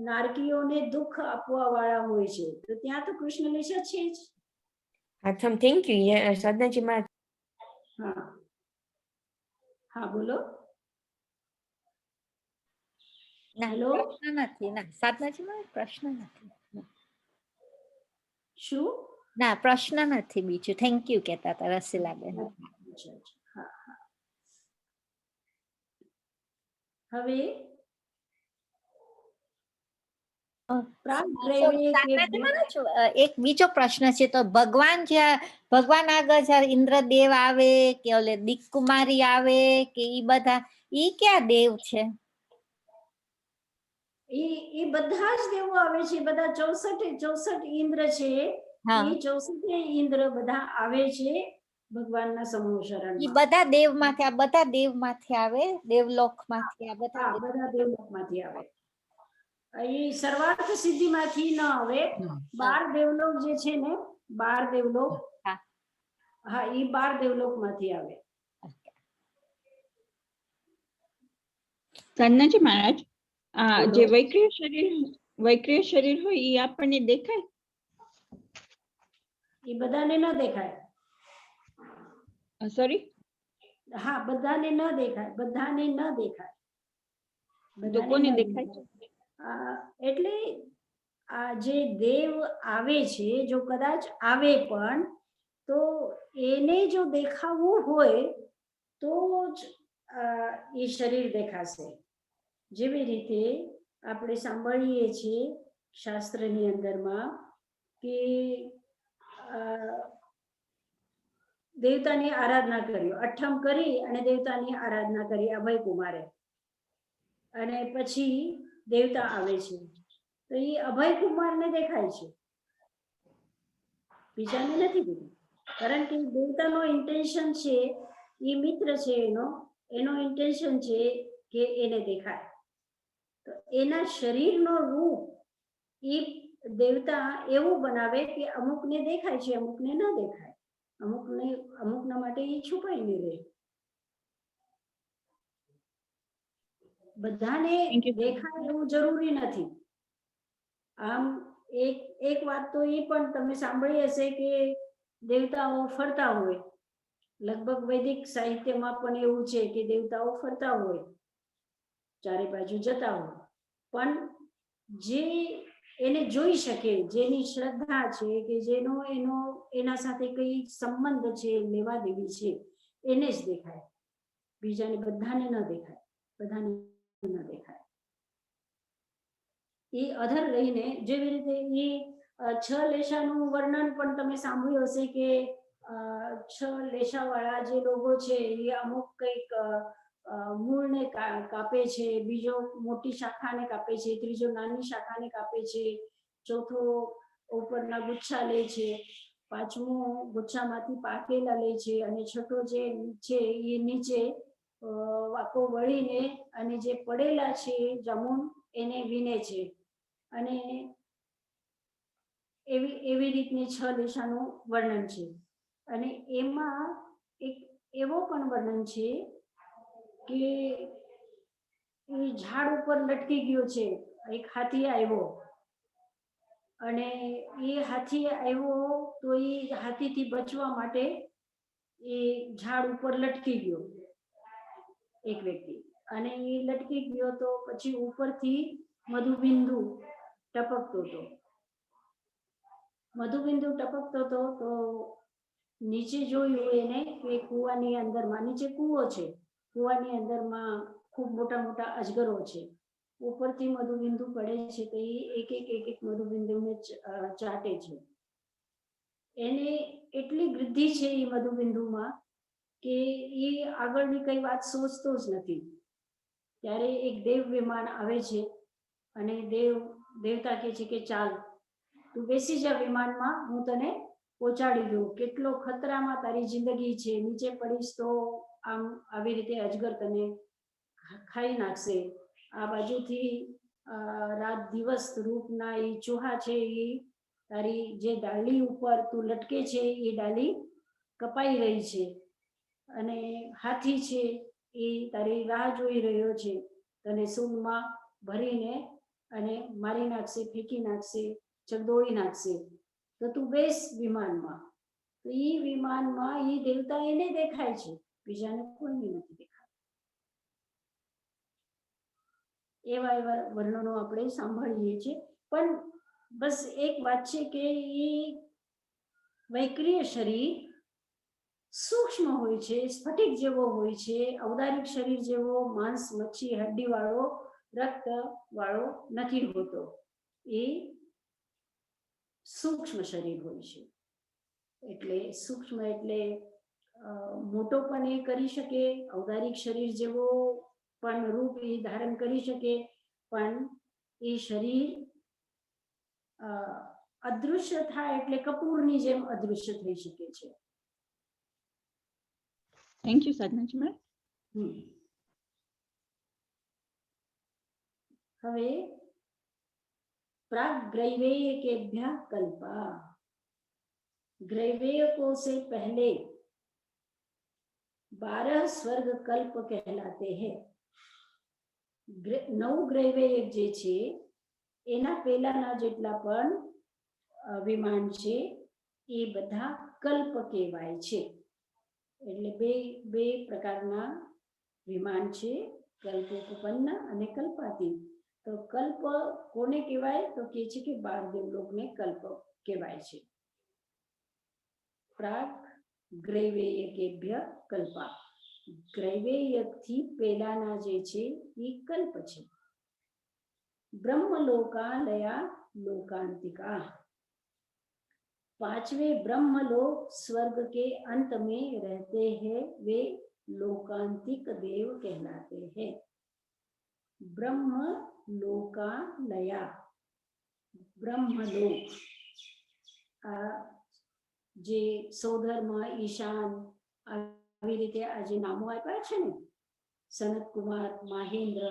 નારકીઓને દુઃખ આપવા વાળા હોય છે, તો ત્યાં તો કૃષ્ણ લેશા છે જ. હા, થેન્ક યુ સાધનાજી મહારાજ. હા હા, બોલો. ના હેલો પ્રશ્ન નથી ના સાધનાજી મહારાજ પ્રશ્ન નથી શું ના પ્રશ્ન નથી બીજું થેન્ક યુ કહેતા હતા રસીલાબેન અચ્છા, અચ્છા. હા હા હવે પ્રાગદ્રવ્ય કે સાધનાજી મહારાજ એક બીજો પ્રશ્ન છે તો ભગવાન આગળ જ્યારે ઇન્દ્રદેવ આવે કે ઓલે દીકકુમારી આવે કે ઈ બધા ઈ ક્યાં દેવ છે એ બધા જ દેવો આવે છે બધા 64 ઇન્દ્ર છે હા એ 64 ઇન્દ્ર બધા આવે છે ભગવાનના સમૂહ ઈ શરણમાં બધા દેવમાંથી આ બધા દેવમાંથી આવે દેવલોકમાંથી આ બધા હા બધા દેવલોકમાંથી આવે એ સર્વાર્થ સિદ્ધિમાંથી ન આવે 12 દેવલોક જે છે ને 12 દેવલોક હા. હા એ 12 દેવલોકમાંથી આવે સાધનાજી મહારાજ આ બોલો. જે વૈક્રિય શરીર હોય એ આપણને દેખાય એ બધાને ન દેખાય સોરી હા બધાને ન દેખાય તો બધાને ન કોને દેખાય. દેખાય એટલે આ જે દેવ આવે છે જો કદાચ આવે પણ તો એને જો દેખાવું હોય તો જ એ શરીર દેખાશે જેવી રીતે આપણે સાંભળીએ છીએ શાસ્ત્રની અંદરમાં કે દેવતાની આરાધના કર્યો અઠમ કરી અને દેવતાની આરાધના કરી અભય કુમારે અને પછી દેવતા આવે છે તો એ અભય કુમારને દેખાય છે બીજાને નથી દેખાતું કારણ કે દેવતાનો ઇન્ટેન્શન છે એ મિત્ર છે એનો ઇન્ટેન્શન છે કે એને દેખાય તો એના શરીરનો રૂપ એ દેવતા એવું બનાવે કે અમુકને દેખાય છે અમુકને ન દેખાય અમુકના માટે એ છુપાઈને રહે બધાને Thank you. દેખાય એવું જરૂરી નથી આમ એક વાત તો એ પણ તમે સાંભળી હશે કે દેવતાઓ ફરતા હોય લગભગ વૈદિક સાહિત્યમાં પણ એવું છે કે દેવતાઓ ફરતા હોય ચારે બાજુ જતા હોય પણ જે એને જોઈ શકે જેની શ્રદ્ધા છે કે જેનો એના સાથે કઈ સંબંધ છે લેવા દેવી છે એને જ દેખાય બીજાને બધાને ન દેખાય બધાને ન દેખાય એ અધર રહીને જેવી રીતે એ 6 લેશાનું વર્ણન પણ તમે સાંભળ્યું હશે કે 6 લેશા વાળા જે લોકો છે એ અમુક કઈક મૂળને કાપે છે બીજો મોટી શાખાને કાપે છે ત્રીજો નાની શાખાને કાપે છે ચોથો ઉપરના ગુચ્છા લે છે પાંચમો ગુચ્છામાંથી પાકેલા લે છે અને છઠ્ઠો જે છે એ નીચે વાંકો વળીને અને જે પડેલા છે જામુન એને વીને છે અને એવી રીતની 6 દિશાનું વર્ણન છે અને એમાં એક એવો પણ વર્ણન છે કે એ ઝાડ ઉપર લટકી ગયો છે એક હાથી આવ્યો અને એ હાથી આવ્યો તો એ હાથીથી બચવા માટે એ ઝાડ ઉપર લટકી ગયો એક વ્યક્તિ અને એ લટકી ગયો તો પછી ઉપરથી મધુબિંદુ ટપકતો હતો મધુબિંદુ ટપકતો હતો તો નીચે જોયું એને કે કૂવાની અંદરમાં નીચે કૂવો છે કૂવાની અંદરમાં ખૂબ મોટા મોટા અજગરો છે ઉપરથી મધુબિંદુ પડે છે તો એ એક મધુબિંદુને ચાટે છે એને એટલી વૃદ્ધિ છે એ મધુબિંદુમાં કે એ આગળની કઈ વાત સોચતો જ નથી ત્યારે એક દેવ વિમાન આવે છે અને દેવતા કહે છે કે ચાલ તું બેસી જા વિમાનમાં હું તને પહોંચાડી દઉં કેટલો ખતરામાં તારી જિંદગી છે નીચે પડીશ તો આમ આવી રીતે અજગર તને ખાઈ નાખશે આ બાજુથી રાત દિવસ રૂપના એ ચૂહા છે એ તારી જે ડાળી ઉપર તું લટકે છે એ ડાળી કપાઈ રહી છે અને હાથી છે એ તારી રાહ જોઈ રહ્યો છે તને સૂંઢમાં ભરીને અને મારી નાખશે ફેંકી નાખશે ચગદોળી નાખશે તો તું બેસ વિમાનમાં તો એ વિમાનમાં એ દેવતા એને દેખાય છે બીજાને કોઈને નથી દેખાય એવા એવા વર્ણનો આપણે સાંભળીએ છીએ. પણ બસ એક વાત છે કે એ વૈક્રિય શરીર સૂક્ષ્મ હોય છે, સ્ફટિક જેવો હોય છે, ઔદારિક શરીર જેવો માંસ મચ્છી હડ્ડી વાળો રક્ત વાળો નથી હોતો. એ સૂક્ષ્મ શરીર હોય છે. એટલે સૂક્ષ્મ એટલે મોટો પણ એ કરી શકે, ઔદારિક શરીર જેવો પણ રૂપ એ ધારણ કરી શકે, પણ એ શરીર અદૃશ્ય થાય એટલે કપૂરની જેમ અદૃશ્ય થઈ શકે છે. થેન્ક યુ સાધનાજી મહારાજ. હવે प्राग ग्रैवेय केभ्यः कल्पा, ग्रैवेयकों से पहले 12 स्वर्ग कल्प कहलाते हैं. 9 ग्रैवेय जे छे एना पेलाना जेटला पण विमान छे ए बधा कल्प कहेवाय छे. એટલે બે પ્રકારના વિમાન છે, કલ્પોપન્ન અને કલ્પાતીત. તો કલ્પ કોને કહેવાય? તો કે છે કે 12 દેવલોકને કલ્પ કહેવાય છે. પ્રાગ ગ્રૈવેયકેભ્ય કલ્પા, ગ્રૈવેયથી પહેલાના જે છે એ કલ્પ છે. ब्रह्मलोकालया लोकांतिका, 5वें ब्रह्मलोक स्वर्ग के अंत में रहते हैं, वे लोकांतिक देव कहलाते हैं. ब्रह्मलोकालया, ब्रह्मलोक જે સૌધર્મ ઈશાન આવી રીતે આ જે નામો આપ્યા છે ને, સનત કુમાર, મહેન્દ્ર,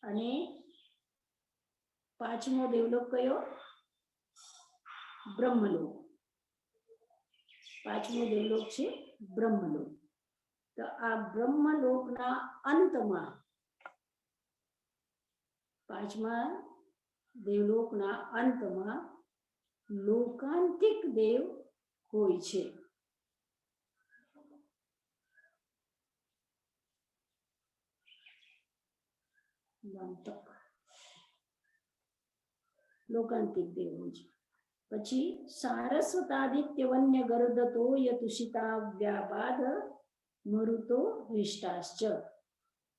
અને પાંચમો દેવલોક કયો? બ્રહ્મલોક. પાંચમો દેવલોક છે બ્રહ્મલોક. તો આ બ્રહ્મલોકના અંતમાં, પાંચમા દેવલોકના અંતમાં લોકાંતિક દેવ હોય છે. लोकांतिक देव હોય છે. પછી સારસ્વતાદિત્ય વન્ય ગરુડતો યતુષિતા વ્યાબાદ મરુતો વિષ્ટાશ્ચ.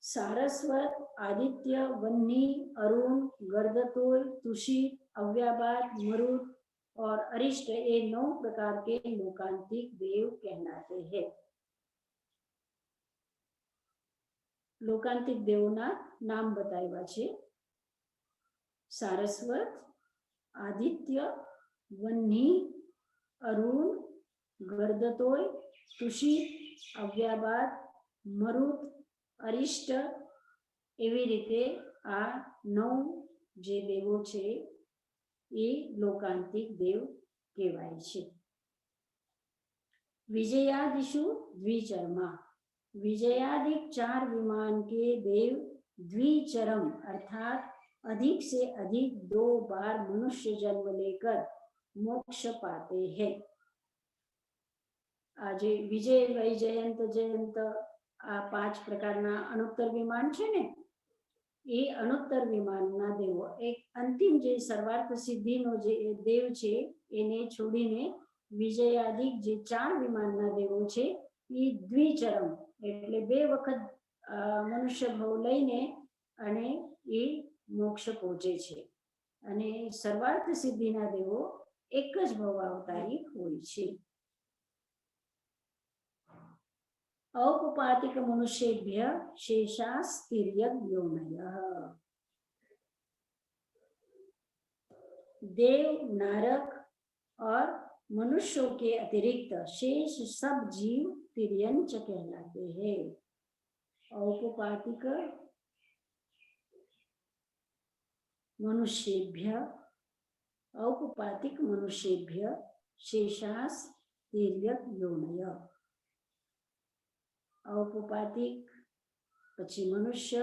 सारस्वत, आदित्य, वन्नी, अरुण, गर्दतोय, तुषित, अव्याबाद, मरुत और अरिष्ट ये 9 प्रकार के लोकांतिक देव कहलाते हैं. लोकांतिक देवोना नाम बताव्या छे. सारस्वत, आदित्य, वन्नी, अरुण, गर्दतोय, तुषित, अव्याबाद, मरुत, अरिष्ट एवी रीते आ 9 जे देवो छे ए लोकांतिक देव कहेवाय छे. विजयादिषु द्विचरमा, विजयादिक 4 विमान के देव द्विचरम अर्थात अधिक से अधिक 2 बार मनुष्य जन्म लेकर मोक्ष पाते हैं. आज विजय वैजयंत जयंत आ 5 प्रकारना अनुत्तर विमान छे ने, ए अनुत्तर विमानना देवो एक अंतिम जे सर्वार्थ सिद्धिनो जे देव छे एने छोड़ीने विजयादिक जे 4 विमानना देवो छे ए द्विचरम એટલે 2 વખત મનુષ્ય ભાવ લઈને અને એ મોક્ષ પહોંચે છે. અને સર્વાર્થ સિદ્ધિના દેવો એક જ ભવાવતારી હોય છે. औपपातिक मनुष्येभ्य शेषास्तिर्यग्योनयः, देव, नारक और मनुष्यों के अतिरिक्त शेष सब जीव तिर्यंच कहलाते हैं. औपपातिक मनुष्येभ्य, औपपातिक मनुष्येभ्य शेषास्तिर्यग्योनयः. औपपातिक પછી મનુષ્ય,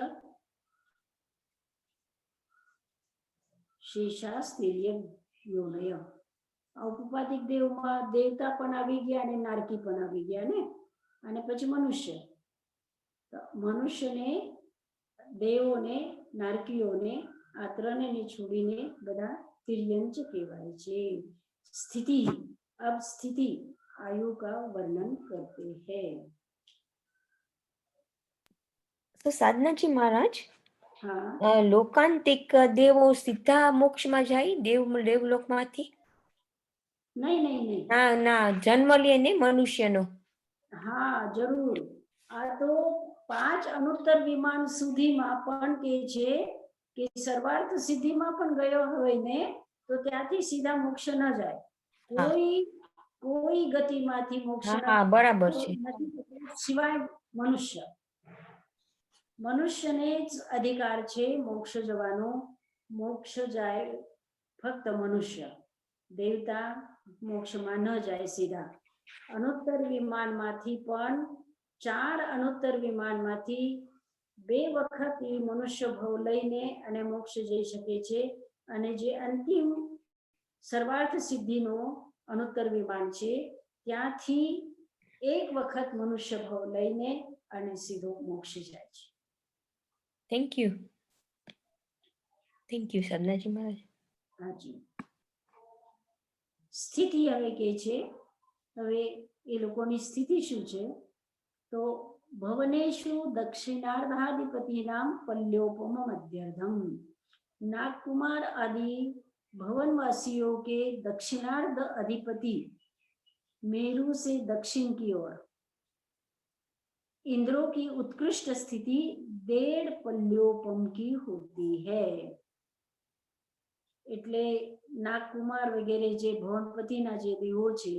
શેષાસ્તિર્યગ્યોનય. औपपातिक દેવમાં દેવતા પણ આવી ગયા અને નારકી પણ આવી ગયા ને, અને પછી મનુષ્ય. તો મનુષ્યને દેવોને, નારકીઓને આ ત્રણેયને છોડીને બધા तिर्यंच कहवाय छे। स्थिति, अब स्थिति आयु का वर्णन करते हैं। તો સાધનાજી મહારાજ, हाँ, લોકાંતિક દેવો સીધા મોક્ષમાં જાય દેવલોકમાંથી? नहीं नहीं नहीं, ના ના, જન્મ લે ને મનુષ્યનો? हाँ जरूर। आ तो 5 अनुत्तर विमान सुधीમાં પણ કે છે કે સર્વાર્થ સિદ્ધિમાં પણ ગયો હોય ને તો ત્યાંથી સીધા મોક્ષ ન જાય। કોઈ ગતિમાંથી મોક્ષ હા બરાબર છે। નથી થતો સિવાય મનુષ્યને જ અધિકાર છે મોક્ષ જવાનો। મોક્ષ જાય ફક્ત મનુષ્ય, દેવતા મોક્ષમાં ન જાય સીધા। અનુત્તર વિમાનમાંથી પણ 4 અનુત્તર વિમાનમાંથી 2 વખત એ મનુષ્ય ભાવ લઈને અને મોક્ષ જઈ શકે છે। અને જે અંતિમ સર્વાર્થ સિદ્ધિનો અનુત્તર વિમાન છે ત્યાંથી 1 વખત મનુષ્ય ભાવ લઈને અને સીધો મોક્ષ જાય છે। થેન્ક યુ સાધનાજી મહારાજ। હાજી। સ્થિતિ હવે કે છે, હવે એ લોકોની સ્થિતિ શું છે તો ભવનેશુ દક્ષિણાર્ધાધિપતિનામ પલ્યોપમ મધ્યર્ધમ। नागकुमार आदि भवनवासियों के दक्षिणार्ध अधिपति मेरु से दक्षिण की ओर इंद्रों की उत्कृष्ट स्थिति 1.5 पल्योपम की होती है। એટલે નાગકુમાર વગેરે જે ભવનપતિના જે દેવો છે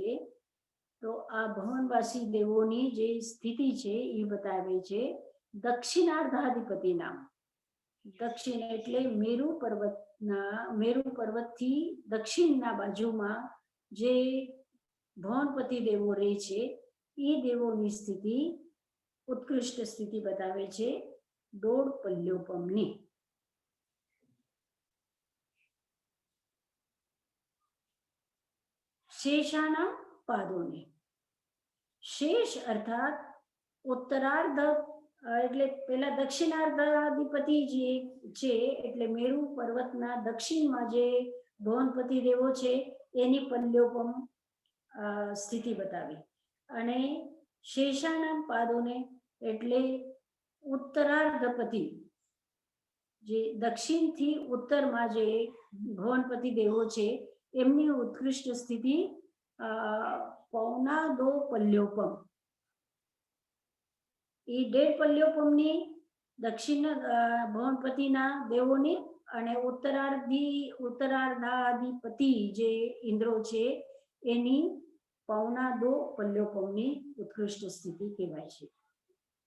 તો આ ભવનવાસી દેવોની જે સ્થિતિ છે એ બતાવે છે દક્ષિણાર્ધાધિપતિ નામ। દક્ષિણ એટલે મેરુ પર્વતથી દક્ષિણના બાજુમાં જે ભવનપતિ દેવો રહે છે એ દેવોની સ્થિતિ ઉત્કૃષ્ટ સ્થિતિ બતાવે છે 1.5 પલ્યોપમની। शेषाना पादोने, शेष अर्थात उत्तरार्ध એટલે પેલા દક્ષિણાર્ધાધિપતિ જે છે એટલે મેરુ પર્વતના દક્ષિણમાં જે ભવનપતિ દેવો છે એની પલ્યોપમ સ્થિતિ બતાવી। અને શેષાનામ પાદોને એટલે ઉત્તરાર્ધપતિ જે દક્ષિણથી ઉત્તરમાં જે ભવનપતિ દેવો છે એમની ઉત્કૃષ્ટ સ્થિતિ 1.25 પલ્યોપમ। એ 1.5 પલ્યોપમની દક્ષિણ ભવનપતિના દેવોની અને ઉત્તરાર્ધાધિપતિ જે ઇન્દ્રો છે એની 1.25 પલ્યોપમની ઉત્કૃષ્ટ સ્થિતિ કહેવાય છે।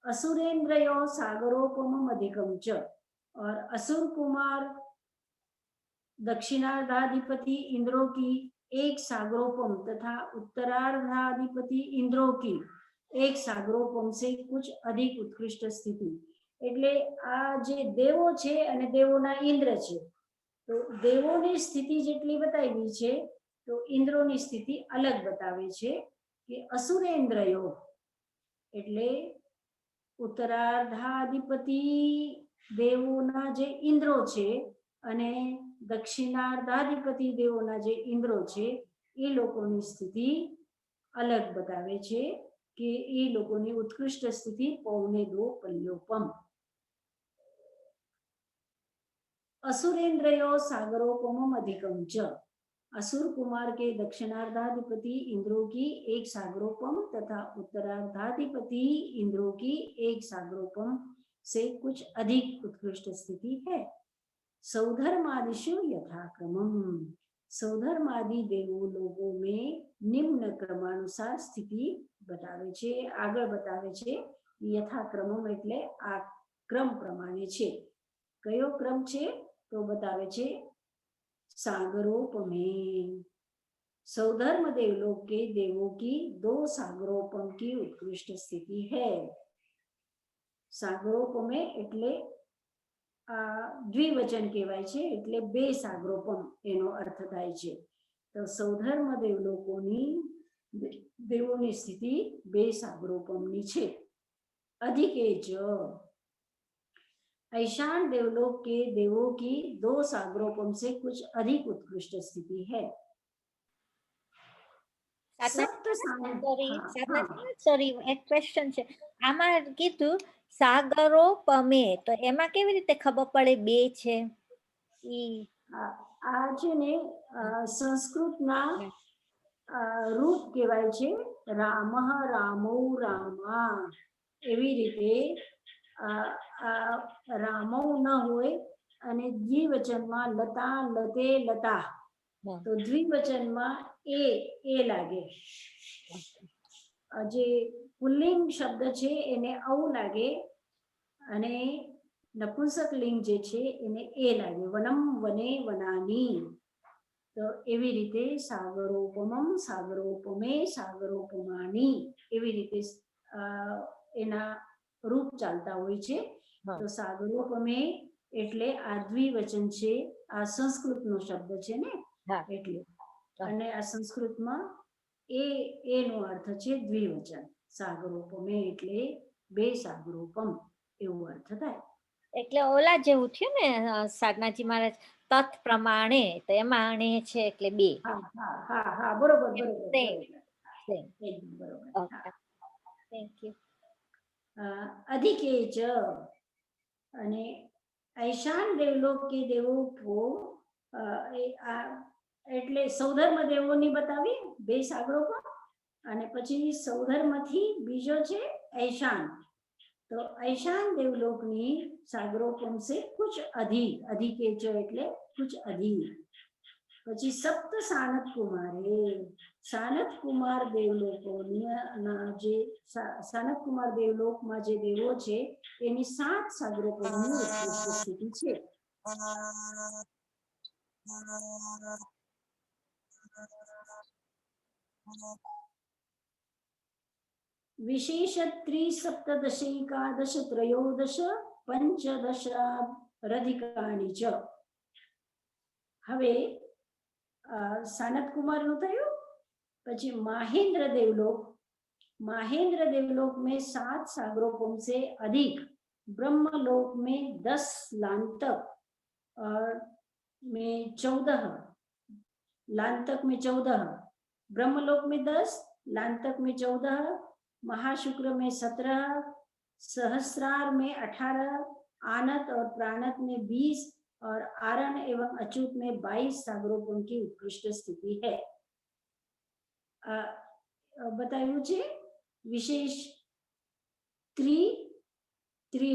असुरेन्द्रयो सागरोपमम अधिकम च, और असुर कुमार दक्षिणार्धाधिपति इंद्रों की 1 सागरोपम तथा उत्तरार्धाधिपति इंद्रों की 1 सागरोपम से कुछ अधिक उत्कृष्ट स्थिति। એટલે આ જે દેવો છે અને દેવોના ઇન્દ્ર છે તો દેવોની સ્થિતિ જેટલી બતાવી છે તો ઇન્દ્રોની સ્થિતિ અલગ બતાવે છે કે અસુરેન્દ્રયો એટલે ઉત્તરાર્ધાધિપતિ દેવોના જે ઇન્દ્રો છે અને દક્ષિણાર્ધાધિપતિ દેવોના જે ઇન્દ્રો છે એ લોકોની સ્થિતિ અલગ બતાવે છે કે એ લોકોની ઉત્કૃષ્ટ સ્થિતિ 1.25 પલ્યોપમ। असुरेन्द्रयो सागरोपमम अधिकम च, असुर कुमार के दक्षिणार्धाधिपति इंद्रों की 1 सागरोपम तथा उत्तरार्धाधिपति इंद्रों की 1 सागरोपम से कुछ अधिक उत्कृष्ट स्थिति है। सौधर्मादिषु यथाक्रमम, सौधर्मादि देवो लोगों में निम्न क्रमानुसार स्थिति बतावे छे, आगळ बतावे छे। यथाक्रमम એટલે આ ક્રમ પ્રમાણે છે। કયો ક્રમ છે તો બતાવે છે सागरोपमे। सौधर्म देवलोक के देवों की 2 सागरोपम की उत्कृष्ट स्थिति है। सागरोपमे એટલે દ્વિવચન કહેવાય છે એટલે 2 સાગરોપમ એનો અર્થ થાય છે। તો સૌધર્મ દેવોની સ્થિતિ 2 સાગરોપમની છે। અધિકે જ ऐशान देवलोक के देवों की 2 सागरोपम से कुछ अधिक उत्कृष्ट स्थिति है। सप्त सागरोपम, સોરી એક ક્વેશ્ચન છે આમાં કીધું સાગરો પમે તો એમાં કેવી રીતે ખબર પડે બે છે ઈ આ છે ને સંસ્કૃતના રૂપ કહેવાય છે, રામઃ રામો રામા, એવી રીતે રામો ન હોય અને દ્વિવચનમાં લતા લતે લતા, તો દ્વિવચનમાં એ લાગે. જે પુલ્લિંગ શબ્દ છે એને ઔ લાગે અને નપુંસક લિંગ જે છે એને એ લાગે, વનમ વને વનાની. તો એવી રીતે સાગરોપમમ સાગરોપમે સાગરોપમાની એવી રીતે એના રૂપ ચાલતા હોય છે. તો સાગરોપમે એટલે આ દ્વિવચન છે, આ સંસ્કૃતનો શબ્દ છે ને એટલે, અને આ સંસ્કૃતમાં એનો અર્થ છે દ્વિવચન. સાગરોપમે એટલે બે સાગરોપમ એવો અર્થ થાય. એટલે ઓલા જેવું થયું ને સાધનાજી મહારાજ તત પ્રમાણે, તો એમાં અણે છે એટલે બે. હા બરોબર બરોબર. Thank you. अधिके च અને ऐशान देवलोक के देवो को એટલે સૌધર્મ દેવોની બતાવી બે સાગરોપમ, અને પછી સૌધર્મથી બીજો છે ऐशान. तो ऐशान देवलोकनी सागरोपम से कुछ अधिक, अधिके च એટલે कुछ अधिक. પછી સપ્ત સાનત કુમારે, સાનત કુમાર દેવલોકોના જે સાનત કુમાર દેવલોકમાં જે દેવો છે એની 7 સાગરોપમની ઉત્કૃષ્ટ સ્થિતિ છે. विशेष त्रिसप्तदशैकादश त्रयोदश पंचदशाधिकानि च. હવે સાનત કુમાર નું થયું, પછી माहेंद्र देवलोक, माहेंद्र देवलोक में 7 सागरोपम से अधिक, ब्रह्मलोक में 10 लांतक और में 14, लांतक में 14, ब्रह्मलोक में 10, लांतक में 14, महाशुक्र में 17, सहस्रार में 18, आनत और प्राणत में 20 और आरण एवं अच्युत में 22 सागरोपम की उत्कृष्ट स्थिति है. बतायु छे विशेष त्रि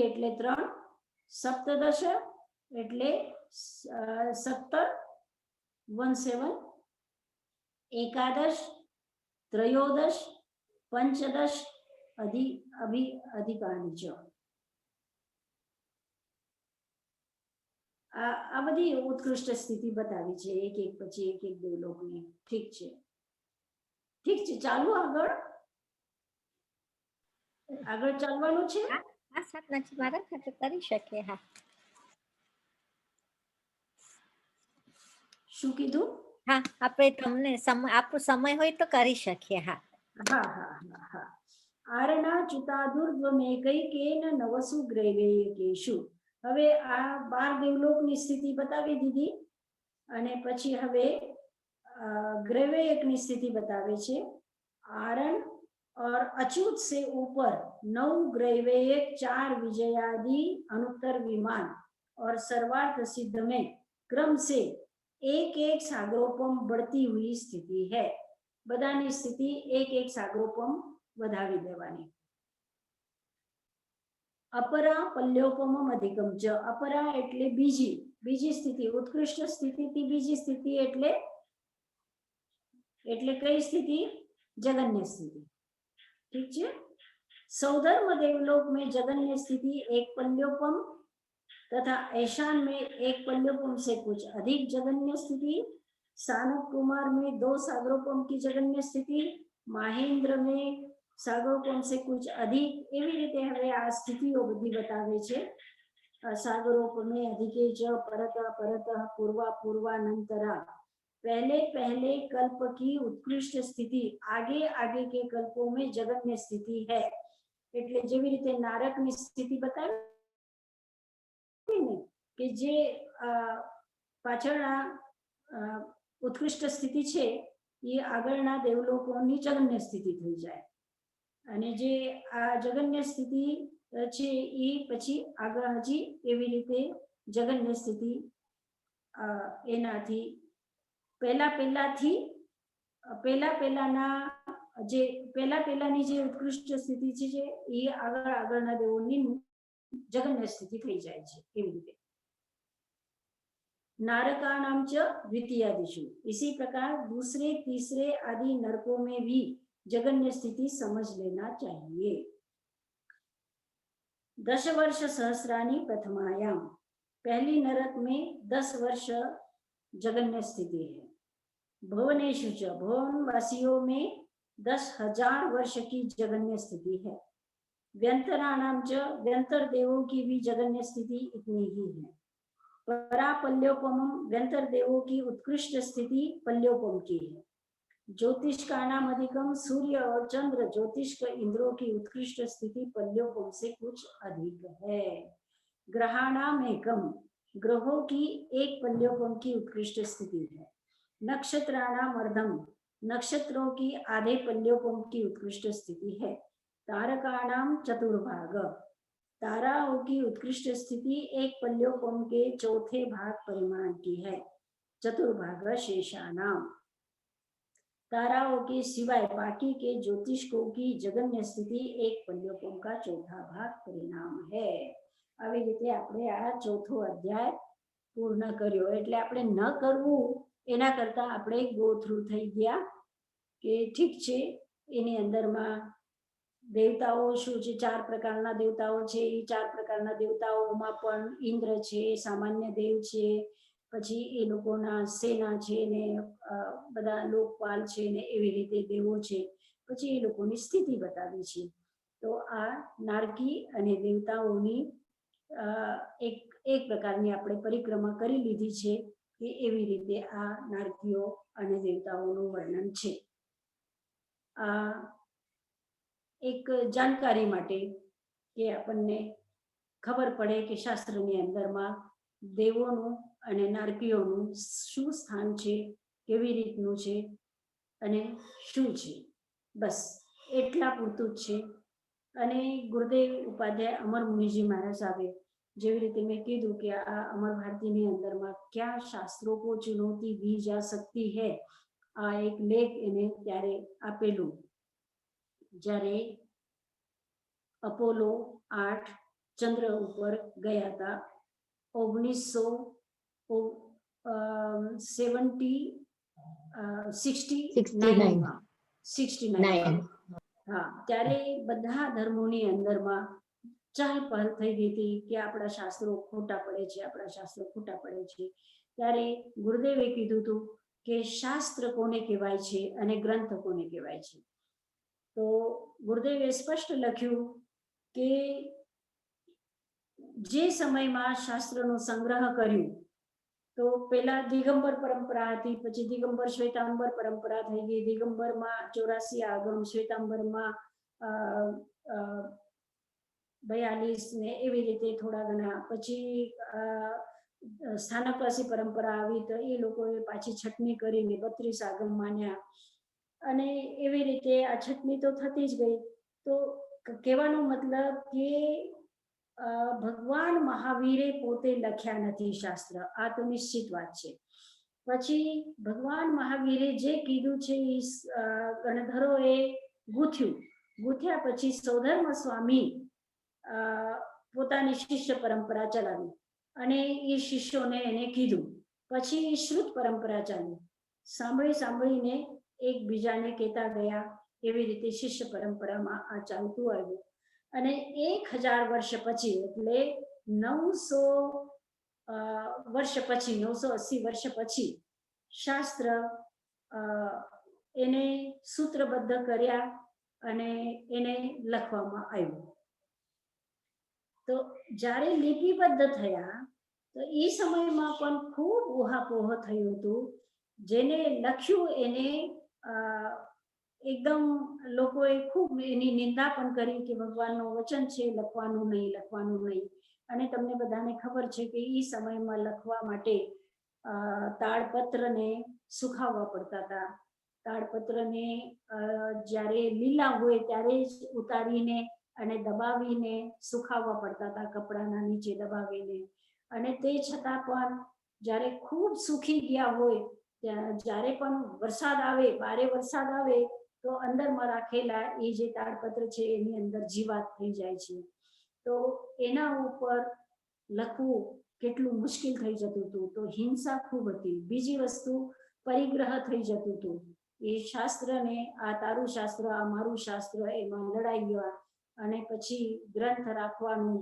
એટલે 3, સપ્તદશ એટલે 17 17, एकादश, त्रयोदश, पंचदश अधिकानि च. આ બધી ઉત્કૃષ્ટ સ્થિતિ બતાવી છે એક એક પછી એક દેવલોકની. ઠીક છે ચાલો આગળ ચાલવાનું છે. હા સાધનાજી મહારાજ કરી શકીએ. હા શું કીધું? હા આપણે તમને આપણો સમય હોય તો કરી શકીએ. હા આરણા ચુતાદુર્ધ્વમેકૈકેન નવસુ ગ્રૈવેયકેષુ. હવે આ 12 દેવલોકની સ્થિતિ બતાવી દીધી, અને પછી હવે ग्रैवेयकनी स्थिति बतावे छे. आरण और अच्युत से ऊपर 9 ग्रैवेयक, 4 विजयादि अनुत्तर विमान और सर्वार्थ सिद्ध में क्रम से एक एक सागरोपम बढ़ती हुई स्थिति है. बधानी स्थिति एक एक सागरोपम वधावी देवानी. अपरा पल्योपम अधिकम च. अपरा एटले बीजी स्थिति, उत्कृष्ट स्थिति थी बीजी स्थिति એટલે કઈ સ્થિતિ? जगन्य स्थिति. ठीक है. सौधर्म देवलोक में जगन्य स्थिति एक पल्योपम तथा ऐशान में एक पल्योपम से कुछ अधिक जगन्य स्थिति, सानत कुमार में 2 सागरोपम की जगन्य स्थिति, माहेंद्र में सागरोपम से कुछ अधिक, एवी रीते हवे आ स्थितिओ बधी बतावे छे. सागरोपमे अधिके च परतः परतः पूर्वा पूर्वानंतरा. पहले कल्प की उत्कृष्ट स्थिति आगे आगे के कल्पों में जगन्य स्थिति है. એટલે જેવી રીતે નારકની સ્થિતિ બતાવી ને કે જે પાછળના ઉત્કૃષ્ટ સ્થિતિ છે એ આગળના દેવલોકોની જગન્ય સ્થિતિ થઈ જાય, અને જે આ જગન્ય સ્થિતિ છે એ પછી આગળ હજી એવી રીતે જગન્ય સ્થિતિ એનાથી પહેલાની જે ઉત્કૃષ્ટ સ્થિતિ છે એ આગળના દેવોની જગન્ય સ્થિતિ થઈ જાય છે એવી રીતે। नारकाणाम च द्वितीयादिषु, इसी प्रकार दूसरे तीसरे आदि नरकों में भी जगन्य स्थिति समझ लेना चाहिए। 10 वर्ष सहस्रानी प्रथमायाम, पहली नरक में 10 वर्ष जगन्य स्थिति है। भुवनेषु च, भुवन वासियों में 10,000 वर्ष की जगन्य स्थिति है। व्यंतराणाम च, व्यंतर देवों की भी जगन्य स्थिति इतनी ही है। परापल्योपम, व्यंतर देवों की उत्कृष्ट स्थिति पल्योपम की है। ज्योतिष का नाम अधिकम, सूर्य और चंद्र ज्योतिष के इंद्रों की उत्कृष्ट स्थिति पल्योपम से कुछ अधिक है। ग्रहाणाम एकम, ग्रहों की एक पल्योपम की उत्कृष्ट स्थिति है। नक्षत्राणाम अर्धम, नक्षत्रों की आधे पल्योपम की उत्कृष्ट स्थिति है। तारकाणाम चतुर्भाग, ताराओं की उत्कृष्ट स्थिति एक पल्योपम के चौथे भाग परिमाण की है। चतुर्भाग शेषानाम, ताराओं के सिवाय बाकी के ज्योतिषकों की जगन्य स्थिति एक पल्योपम का चौथा भाग परिणाम है। આવી રીતે આપણે આ ચોથો અધ્યાય પૂર્ણ કર્યો, એટલે આપણે ન કરવું એના કરતા આપણે ગો થ્રુ થઈ ગયા કે ઠીક છે એની અંદરમાં દેવતાઓ શું છે, 4 પ્રકારના દેવતાઓ છે, એ 4 પ્રકારના દેવતાઓમાં પણ ઇન્દ્ર છે, સામાન્ય દેવ છે, પછી એ લોકોના સેના છે ને બધા લોકપાલ છે ને એવી રીતે દેવો છે, પછી એ લોકોની સ્થિતિ બતાવી છે। તો આ નારકી અને દેવતાઓની એક પ્રકારની આપણે પરિક્રમા કરી લીધી છે કે એવી રીતે આ નારકીઓ અને દેવતાઓનું વર્ણન છે। એક જાણકારી માટે કે આપણને ખબર પડે કે શાસ્ત્રની અંદરમાં દેવોનું અને નારકીઓનું શું સ્થાન છે, કેવી રીતનું છે અને શું છે, બસ એટલા પૂરતું જ છે। અને ગુરુદેવ ઉપાધ્યાય અમર મુનિજી મહારાજ સાહેબે જેવી રીતે મેં કીધું કે આ અમર ભારતીની અંદરમાં क्या शास्त्रों को चुनौती दी जा सकती है, આ એક લેખ એને ત્યારે આપેલું જ્યારે અપોલો 8 ચંદ્ર ઉપર ગયા હતા 1969 હા, ત્યારે બધા ધર્મોની અંદરમાં ચહલ પહલ થઈ ગઈ હતી કે આપણા શાસ્ત્રો ખોટા પડે છે, આપણા શાસ્ત્રો ખોટા પડે છે। ત્યારે ગુરુદેવે કીધું હતું કે શાસ્ત્ર કોને કહેવાય છે અને ગ્રંથ કોને કહેવાય છે। તો ગુરુદેવે સ્પષ્ટ લખ્યું કે જે સમયમાં શાસ્ત્રનો સંગ્રહ કર્યું તો પેલા દિગંબર પરંપરા હતી, પછી દિગંબર શ્વેતાંબર પરંપરા થઈ ગઈ, દિગંબરમાં 84 આગમ, શ્વેતાંબરમાં 42 ને એવી રીતે થોડા ઘણા, પછી સ્થાનકવાસી પરંપરા આવી તો એ લોકોએ પાછી છટણી કરીને 32 આગમ માન્યા, અને એવી રીતે આ છટણી તો થતી જ ગઈ। તો કહેવાનો મતલબ કે ભગવાન મહાવીરે પોતે લખ્યા નથી શાસ્ત્ર, આ તો નિશ્ચિત વાત છે। પછી ભગવાન મહાવીરે જે કીધું છે એ ગણધરોએ ગૂંથ્યા પછી સૌધર્મ સ્વામી પોતાની શિષ્ય પરંપરા ચલાવી અને એ શિષ્યોને એને કીધું, પછી શ્રુત પરંપરા ચાલી, સાંભળીને એકબીજાને કહેતા ગયા, એવી રીતે શિષ્ય પરંપરામાં આ ચાલતું આવ્યું। અને 1000 વર્ષ પછી એટલે 900 વર્ષ પછી 980 વર્ષ પછી શાસ્ત્ર એને સૂત્રબદ્ધ કર્યા અને એને લખવામાં આવ્યું। તો જ્યારે લિપિબદ્ધ થયા તો એ સમયમાં પણ ખૂબ ઊહાપોહ થયું હતું। જેને લખ્યું એને એકદમ લોકોએ ખૂબ એની નિંદા પણ કરી કે ભગવાનનું વચન છે, લખવાનું નહીં। અને તમને બધાને ખબર છે કે એ સમયમાં લખવા માટે તાડપત્રને સુખાવવા પડતા હતા. તાડપત્રને જ્યારે લીલા હોય ત્યારે જ ઉતારીને અને દબાવીને સુખાવવા પડતા હતા, કપડાના નીચે દબાવીને. અને તે છતાં પણ જ્યારે ખૂબ સુખી ગયા હોય, જ્યારે પણ વરસાદ આવે, ભારે વરસાદ આવે, તો અંદરમાં રાખેલા એ જે તાડપત્ર છે એની અંદર જીવાત થઈ જાય છે. તો એના ઉપર લખવું કેટલું મુશ્કેલ થઈ જતું હતું. તો હિંસા ખૂબ હતી. બીજી વસ્તુ, પરિગ્રહ થઈ જતું હતું. એ શાસ્ત્રને, આ તારું શાસ્ત્ર, આ મારું શાસ્ત્ર, એમાં લડાઈઓ, અને પછી ગ્રંથ રાખવાનું,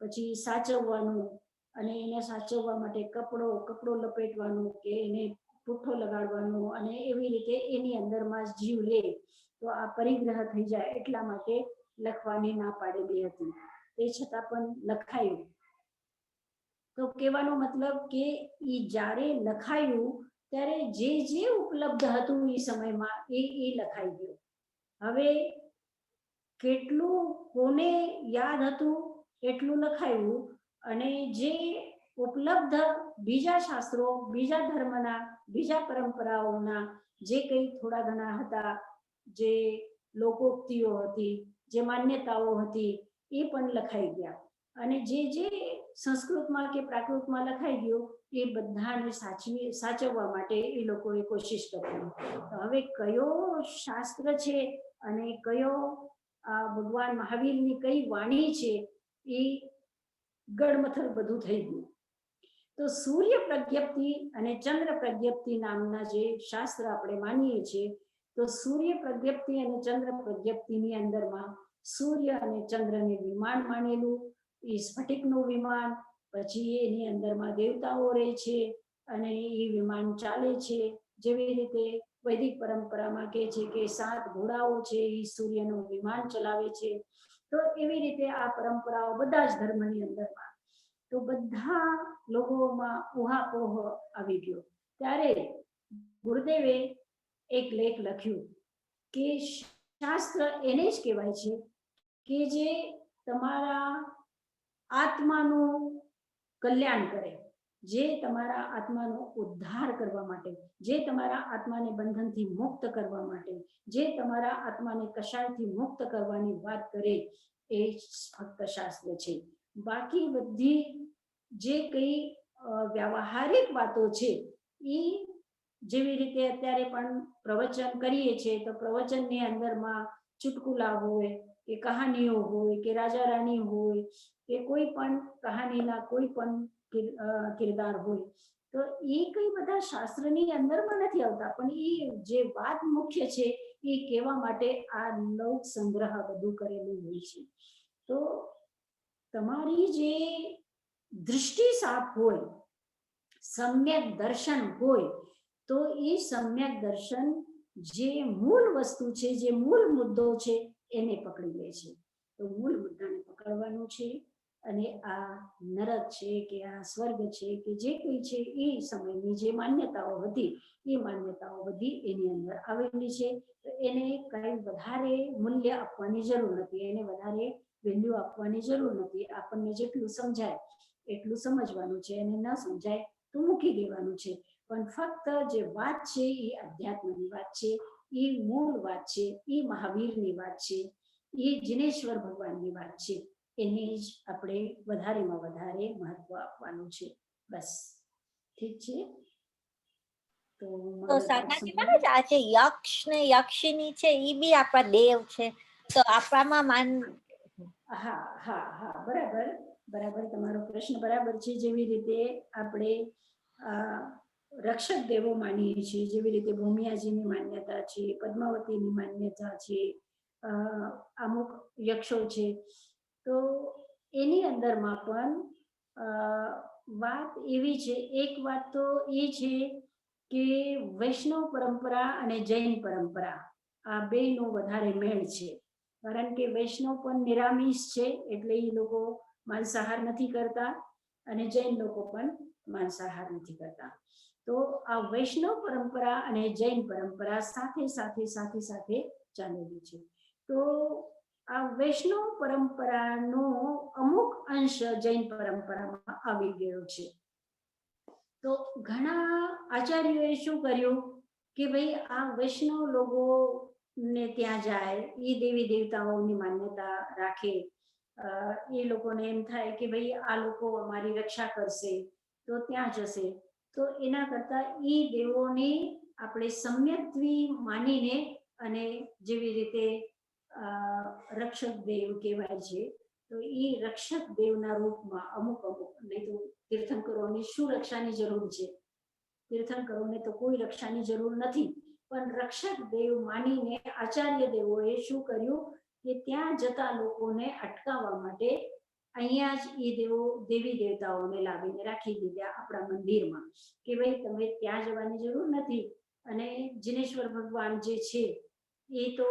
પછી સાચવવાનું, અને એને સાચવવા માટે કપડો લપેટવાનો કે એને પુઠ્ઠો લગાડવાનો, અને એવી રીતે એની અંદરમાં જ જીવ લે. તો આ પરિગ્રહ થઈ જાય એટલા માટે લખવાની ના પાડેલી હતી. તે છતાં પણ લખાયું. તો કહેવાનો મતલબ કે એ જ્યારે લખાયું ત્યારે જે જે ઉપલબ્ધ હતું એ સમયમાં એ લખાઈ ગયું. હવે કેટલું કોને યાદ હતું એટલું લખાયું, અને જે ઉપલબ્ધ બીજા શાસ્ત્રો, બીજા ધર્મના, બીજા પરંપરાઓના જે કંઈ થોડા ઘણા હતા, જે લોકોક્તિઓ હતી, જે માન્યતાઓ હતી, એ પણ લખાઈ ગયા. અને જે સંસ્કૃતમાં કે પ્રાકૃતમાં લખાઈ ગયું એ બધાને સાચવવા માટે એ લોકોએ કોશિશ કરી. હવે કયો શાસ્ત્ર છે અને કયો ભગવાન મહાવીરની કઈ વાણી છે એ ગડમથલ બધું થઈ ગયું. તો સૂર્ય પ્રજ્ઞપ્તિ અને ચંદ્ર પ્રજ્ઞપ્તિ નામના જે શાસ્ત્ર આપણે માનીએ છીએ, તો સૂર્ય પ્રજ્ઞપ્તિ અને ચંદ્ર પ્રજ્ઞપ્તિની અંદરમાં સૂર્ય અને ચંદ્રને વિમાન માનેલું, એ સ્ફટિકનું વિમાન, પછી એની અંદરમાં દેવતાઓ રહે છે અને એ વિમાન ચાલે છે. જેવી રીતે વૈદિક પરંપરામાં કહે છે કે 7 ઘોડાઓ છે એ સૂર્યનું વિમાન ચલાવે છે. તો એવી રીતે આ પરંપરાઓ બધા જ ધર્મની અંદરમાં, તો બધા લોકોમાં ઉહાપોહ આવી ગયો. ત્યારે ગુરુદેવે એક લેખ લખ્યું કે શાસ્ત્ર એને જ કહેવાય છે કે જે તમારા આત્માનું કલ્યાણ કરે, જે તમારા આત્માનો ઉદ્ધાર કરવા માટે, જે તમારા આત્માને બંધનથી મુક્ત કરવા માટે, જે તમારા આત્માને કશાયથી મુક્ત કરવાની વાત કરે, એ ફક્ત શાસ્ત્ર છે. બાકી બધી જે કંઈ વ્યવહારિક વાતો છે એ, જેવી રીતે અત્યારે પણ પ્રવચન કરીએ છીએ, તો પ્રવચનની અંદરમાં ચુટકુલા હોય કે કહાનીઓ હોય કે રાજા રાણી હોય કે કોઈ પણ કહાનીના કોઈ પણ કિરદાર હોય, તો એ કઈ બધા શાસ્ત્રની અંદરમાં નથી આવતા, પણ એ જે વાત મુખ્ય છે એ કહેવા માટે આ લોક સંગ્રહ બધું કરેલું હોય છે. તો તમારી જે દૃષ્ટિ સાફ હોય, સમ્યક દર્શન હોય, તો એ સમ્યક દર્શન જે મૂળ વસ્તુ છે, જે મૂળ મુદ્દો છે એને પકડી લે છે. તો મૂળ મુદ્દાને પકડવાનું છે, અને આ નરક છે કે આ સ્વર્ગ છે કે જે કંઈ છે એ સમયની જે માન્યતાઓ હતી એ માન્યતાઓ બધી એની અંદર આવેલી છે. તો એને કઈ વધારે મૂલ્ય આપવાની જરૂર નથી, એને વધારે વેલ્યુ આપવાની જરૂર નથી. આપણને જેટલું સમજાય એટલું સમજવાનું છે, અને ન સમજાય તો મૂકી દેવાનું છે. પણ ફક્ત જે વાત છે એ અધ્યાત્મની વાત છે, એ મૂળ વાત છે, એ મહાવીરની વાત છે, એ જિનેશ્વર ભગવાનની વાત છે. એને જ આપણે વધારેમાં વધારે મહત્વ આપવાનું છે. બસ ઠીક છે. તો સાધનાજી મહારાજ, આ જે યક્ષ ને યક્ષિણી છે એ બી આપણા દેવ છે, તો આપણામાં માન. હા હા હા, બરાબર બરાબર, તમારો પ્રશ્ન બરાબર છે. જેવી રીતે આપણે રક્ષક દેવો માનીએ છીએ, જેવી રીતે ભૂમિયાજીની માન્યતા છે, પદ્માવતીની માન્યતા છે, અમુક યક્ષો છે, તો એની અંદરમાં પણ વાત એવી છે. એક વાત તો એ છે કે વૈષ્ણવ પરંપરા અને જૈન પરંપરા આ બેનો વધારે મેળ છે. કારણ કે વૈષ્ણવ પણ નિરામિષ છે, એટલે એ લોકો માંસાહાર નથી કરતા, અને જૈન લોકો પણ માંસાહાર નથી કરતા. તો આ વૈષ્ણવ પરંપરા અને જૈન પરંપરા સાથે સાથે ચાલેલી છે. તો આ વૈષ્ણવ પરંપરાનો અમુક અંશ જૈન પરંપરામાં આવી ગયો છે. તો ઘણા આચાર્યોએ શું કર્યું કે ભાઈ આ વૈષ્ણવ લોકો ને ત્યાં જાય, એ દેવી દેવતાઓની માન્યતા રાખે, એ લોકોને એમ થાય કે ભાઈ આ લોકો અમારી રક્ષા કરશે તો ત્યાં જશે. તો એના કરતા એ દેવોને આપણે સમ્યક્ત્વી માનીને, અને જેવી રીતે રક્ષક દેવ કહેવાય છે, તો એ રક્ષક દેવના રૂપમાં અમુક નહીં તો તીર્થંકરોની શું રક્ષાની જરૂર છે? તીર્થંકરોને તો કોઈ રક્ષાની જરૂર નથી, પણ રક્ષક દેવ માનીને આચાર્ય દેવોએ શું કર્યું કે ત્યાં જતા લોકોને અટકાવવા માટે અહીંયા જ એ દેવી દેવતાઓને લાવીને રાખી દીધા આપણા મંદિરમાં, કે ભાઈ તમે ત્યાં જવાની જરૂર નથી. અને જિનેશ્વર ભગવાન જે છે એ તો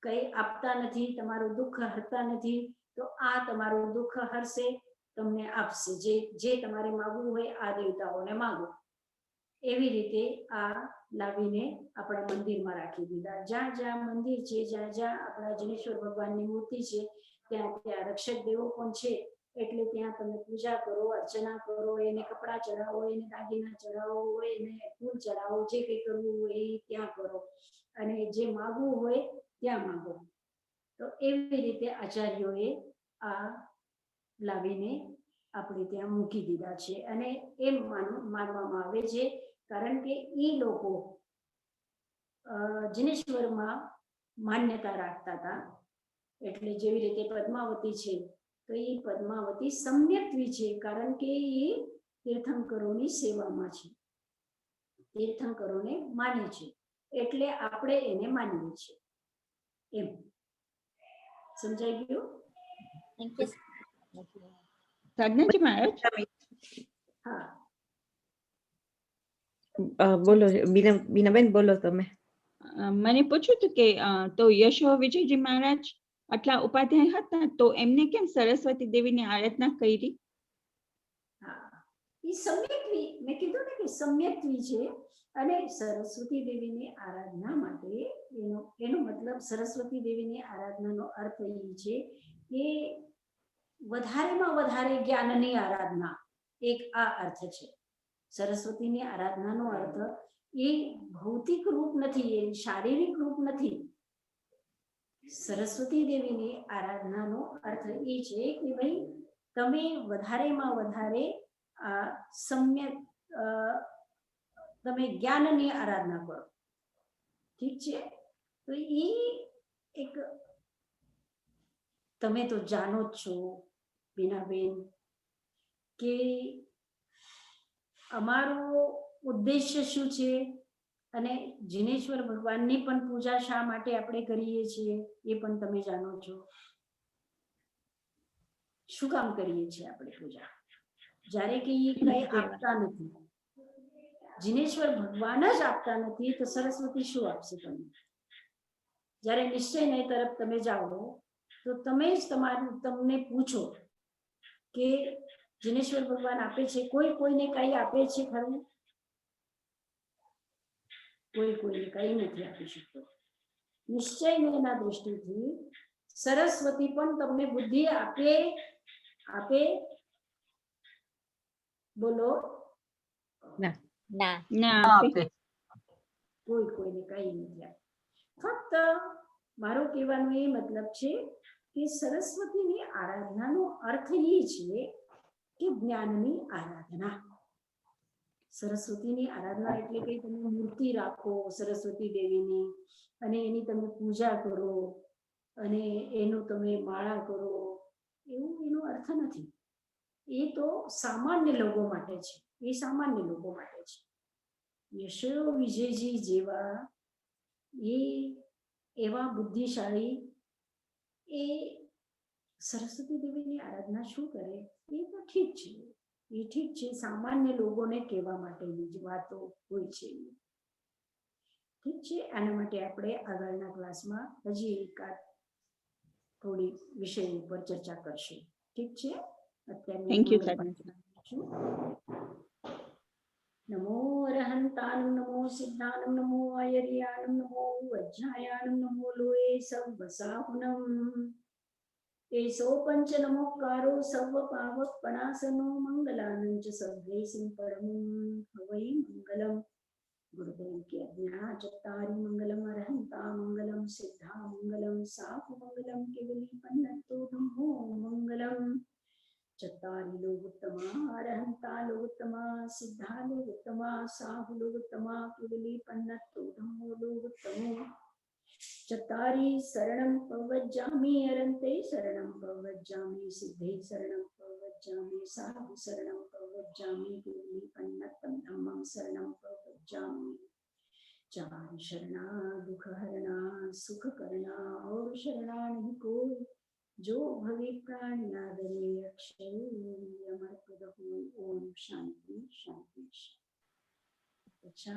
કઈ આપતા નથી, તમારું દુઃખ હરતા નથી, તો આ તમારું દુઃખ હરશે, તમને આપશે, જે તમારે માગવું હોય આ દેવતાઓને માગો. એવી રીતે આ લાવીને આપણા મંદિરમાં રાખી દીધા. જ્યાં જ્યાં મંદિર છે, જ્યાં જ્યાં આપણા જિનેશ્વર ભગવાનની મૂર્તિ છે, ત્યાં ત્યાં રક્ષક દેવો પણ છે. એટલે ત્યાં તમે પૂજા કરો, અર્ચના કરો, એને કપડાં ચડાવો, એને દાગીના ચડાવો, એને ફૂલ ચડાવો, જે કંઈ કરવું હોય એ ત્યાં કરો, અને જે માગવું હોય ત્યાં માગો. તો એવી રીતે આચાર્યોએ આ લાવીને આપણે ત્યાં મૂકી દીધા છે. અને એમ માનવામાં આવે છે કારણ કે એ લોકો જિનેશ્વરમાં માન્યતા રાખતા હતા. એટલે જેવી રીતે પદ્માવતી છે, તો એ પદ્માવતી સમ્યક્ત્વી છે, કારણ કે એ તીર્થંકરોની સેવામાં છે, તીર્થંકરોને માને છે, એટલે આપણે એને માનીએ છીએ. એમ સમજાઈ ગયું? Thank you. સાધનાજી મહારાજ, હા, બોલો બીનાબેન, બોલો તમે. મને પૂછ્યું હતું કે તો યશો વિજયજી મહારાજ આટલા ઉપાધ્યાય હતા, તો એમને કેમ સરસ્વતી દેવીની આરાધના કરી? હા, એ સમ્યક્ત્વી, મેં કીધું ને કે સમ્યક્ત્વી છે. અને સરસ્વતી દેવીની આરાધના માટે એનો મતલબ, સરસ્વતી દેવીની આરાધનાનો અર્થ એ છે કે વધારેમાં વધારે જ્ઞાનની આરાધના, એક આ અર્થ છે. સરસ્વતીની આરાધનાનો અર્થ એ ભૌતિક રૂપ નથી, એ શારીરિક રૂપ નથી. સરસ્વતી દેવીની આરાધનાનો અર્થ એ છે કે ભાઈ તમે વધારેમાં વધારે સમ્યક તમે જ્ઞાનની આરાધના કરો. ઠીક છે? તો એ એક, તમે તો જાણો જ છો બીનાબેન કે અમારો ઉદ્દેશ્ય શું છે, અને જિનેશ્વર ભગવાનની પણ પૂજા શા માટે આપણે કરીએ છીએ એ પણ તમે જાણો છો. શું કામ કરીએ છીએ આપણે પૂજા? જ્યારે કે એ કઈ આપતા નથી, જિનેશ્વર ભગવાન જ આપતા નથી, તો સરસ્વતી શું આપશે તમને? જ્યારે નિશ્ચયને તરફ તમે જાઓ તો તમે જ તમને પૂછો કે જિનેશ્વર ભગવાન આપે છે, કોઈ કોઈને કઈ આપે છે ખરું? કોઈ કોઈને કઈ નથી આપી શકતો. નિશ્ચયના દૃષ્ટિથી સરસ્વતી પણ તમને બુદ્ધિ આપે? બોલો. ના. કોઈ કોઈને કઈ નથી આપે. ફક્ત મારો કહેવાનો એ મતલબ છે કે સરસ્વતીની આરાધનાનો અર્થ એ છે કે જ્ઞાનની આરાધના. સરસ્વતીની આરાધના એટલે કે તમે મૂર્તિ રાખો સરસ્વતી દેવીની, અને એની તમે પૂજા કરો, અને એનું તમે માળા કરો, એવું એનો અર્થ નથી. એ તો સામાન્ય લોકો માટે છે, એ સામાન્ય લોકો માટે છે. યશો વિજયજી જેવા એવા બુદ્ધિશાળી એ સરસ્વતી દેવીની આરાધના શું કરે એ તો ઠીક છે, એ ઠીક છે, સામાન્ય લોકોને કહેવા માટેની જ વાતો હોય છે. ઠીક છે, આના માટે આપણે આગળના ક્લાસમાં હજી એકાદ થોડી વિષય ઉપર ચર્ચા કરશું. ઠીક છે? અત્યારે થેન્ક યુ સાધનાજી. नमो अरहंतानं नमो सिद्धानं नमो आयर्यानं नमो वज्रायानं नमो लोये सव्वसाहुनम् एसो पंच नमोकारो सर्व पावक पणासनो मंगलानं च सर्वेसिं परमं हवै मंगलम् गुरुदेव की आज्ञा चत्तारि मंगलम अरहंता मंगलम सिद्धा मंगलम साहु मंगलम केवली पन्नतो धम्मो मंगलम चत्तारि लोकोत्तमा अरहंता लोकोत्तमा सिद्धा लोकोत्तमा साहु लोकोत्तमा केवली पन्नतो धम्मो लोकोत्तमो चत्तारि शरणं प्रव्रजामि अरन्ते शरणं प्रव्रजामि सिद्धे शरणं प्रव्रजामि साधु शरणं प्रव्रजामि केवली पन्नतं धम्मं शरणं प्रव्रजामि चार शरणा दुख हरणा सुख करना और शरणा नहीं कोई जो भवे प्राण आदरे अक्षय अमर पद हो। ओम शांति शांति शांति। अच्छा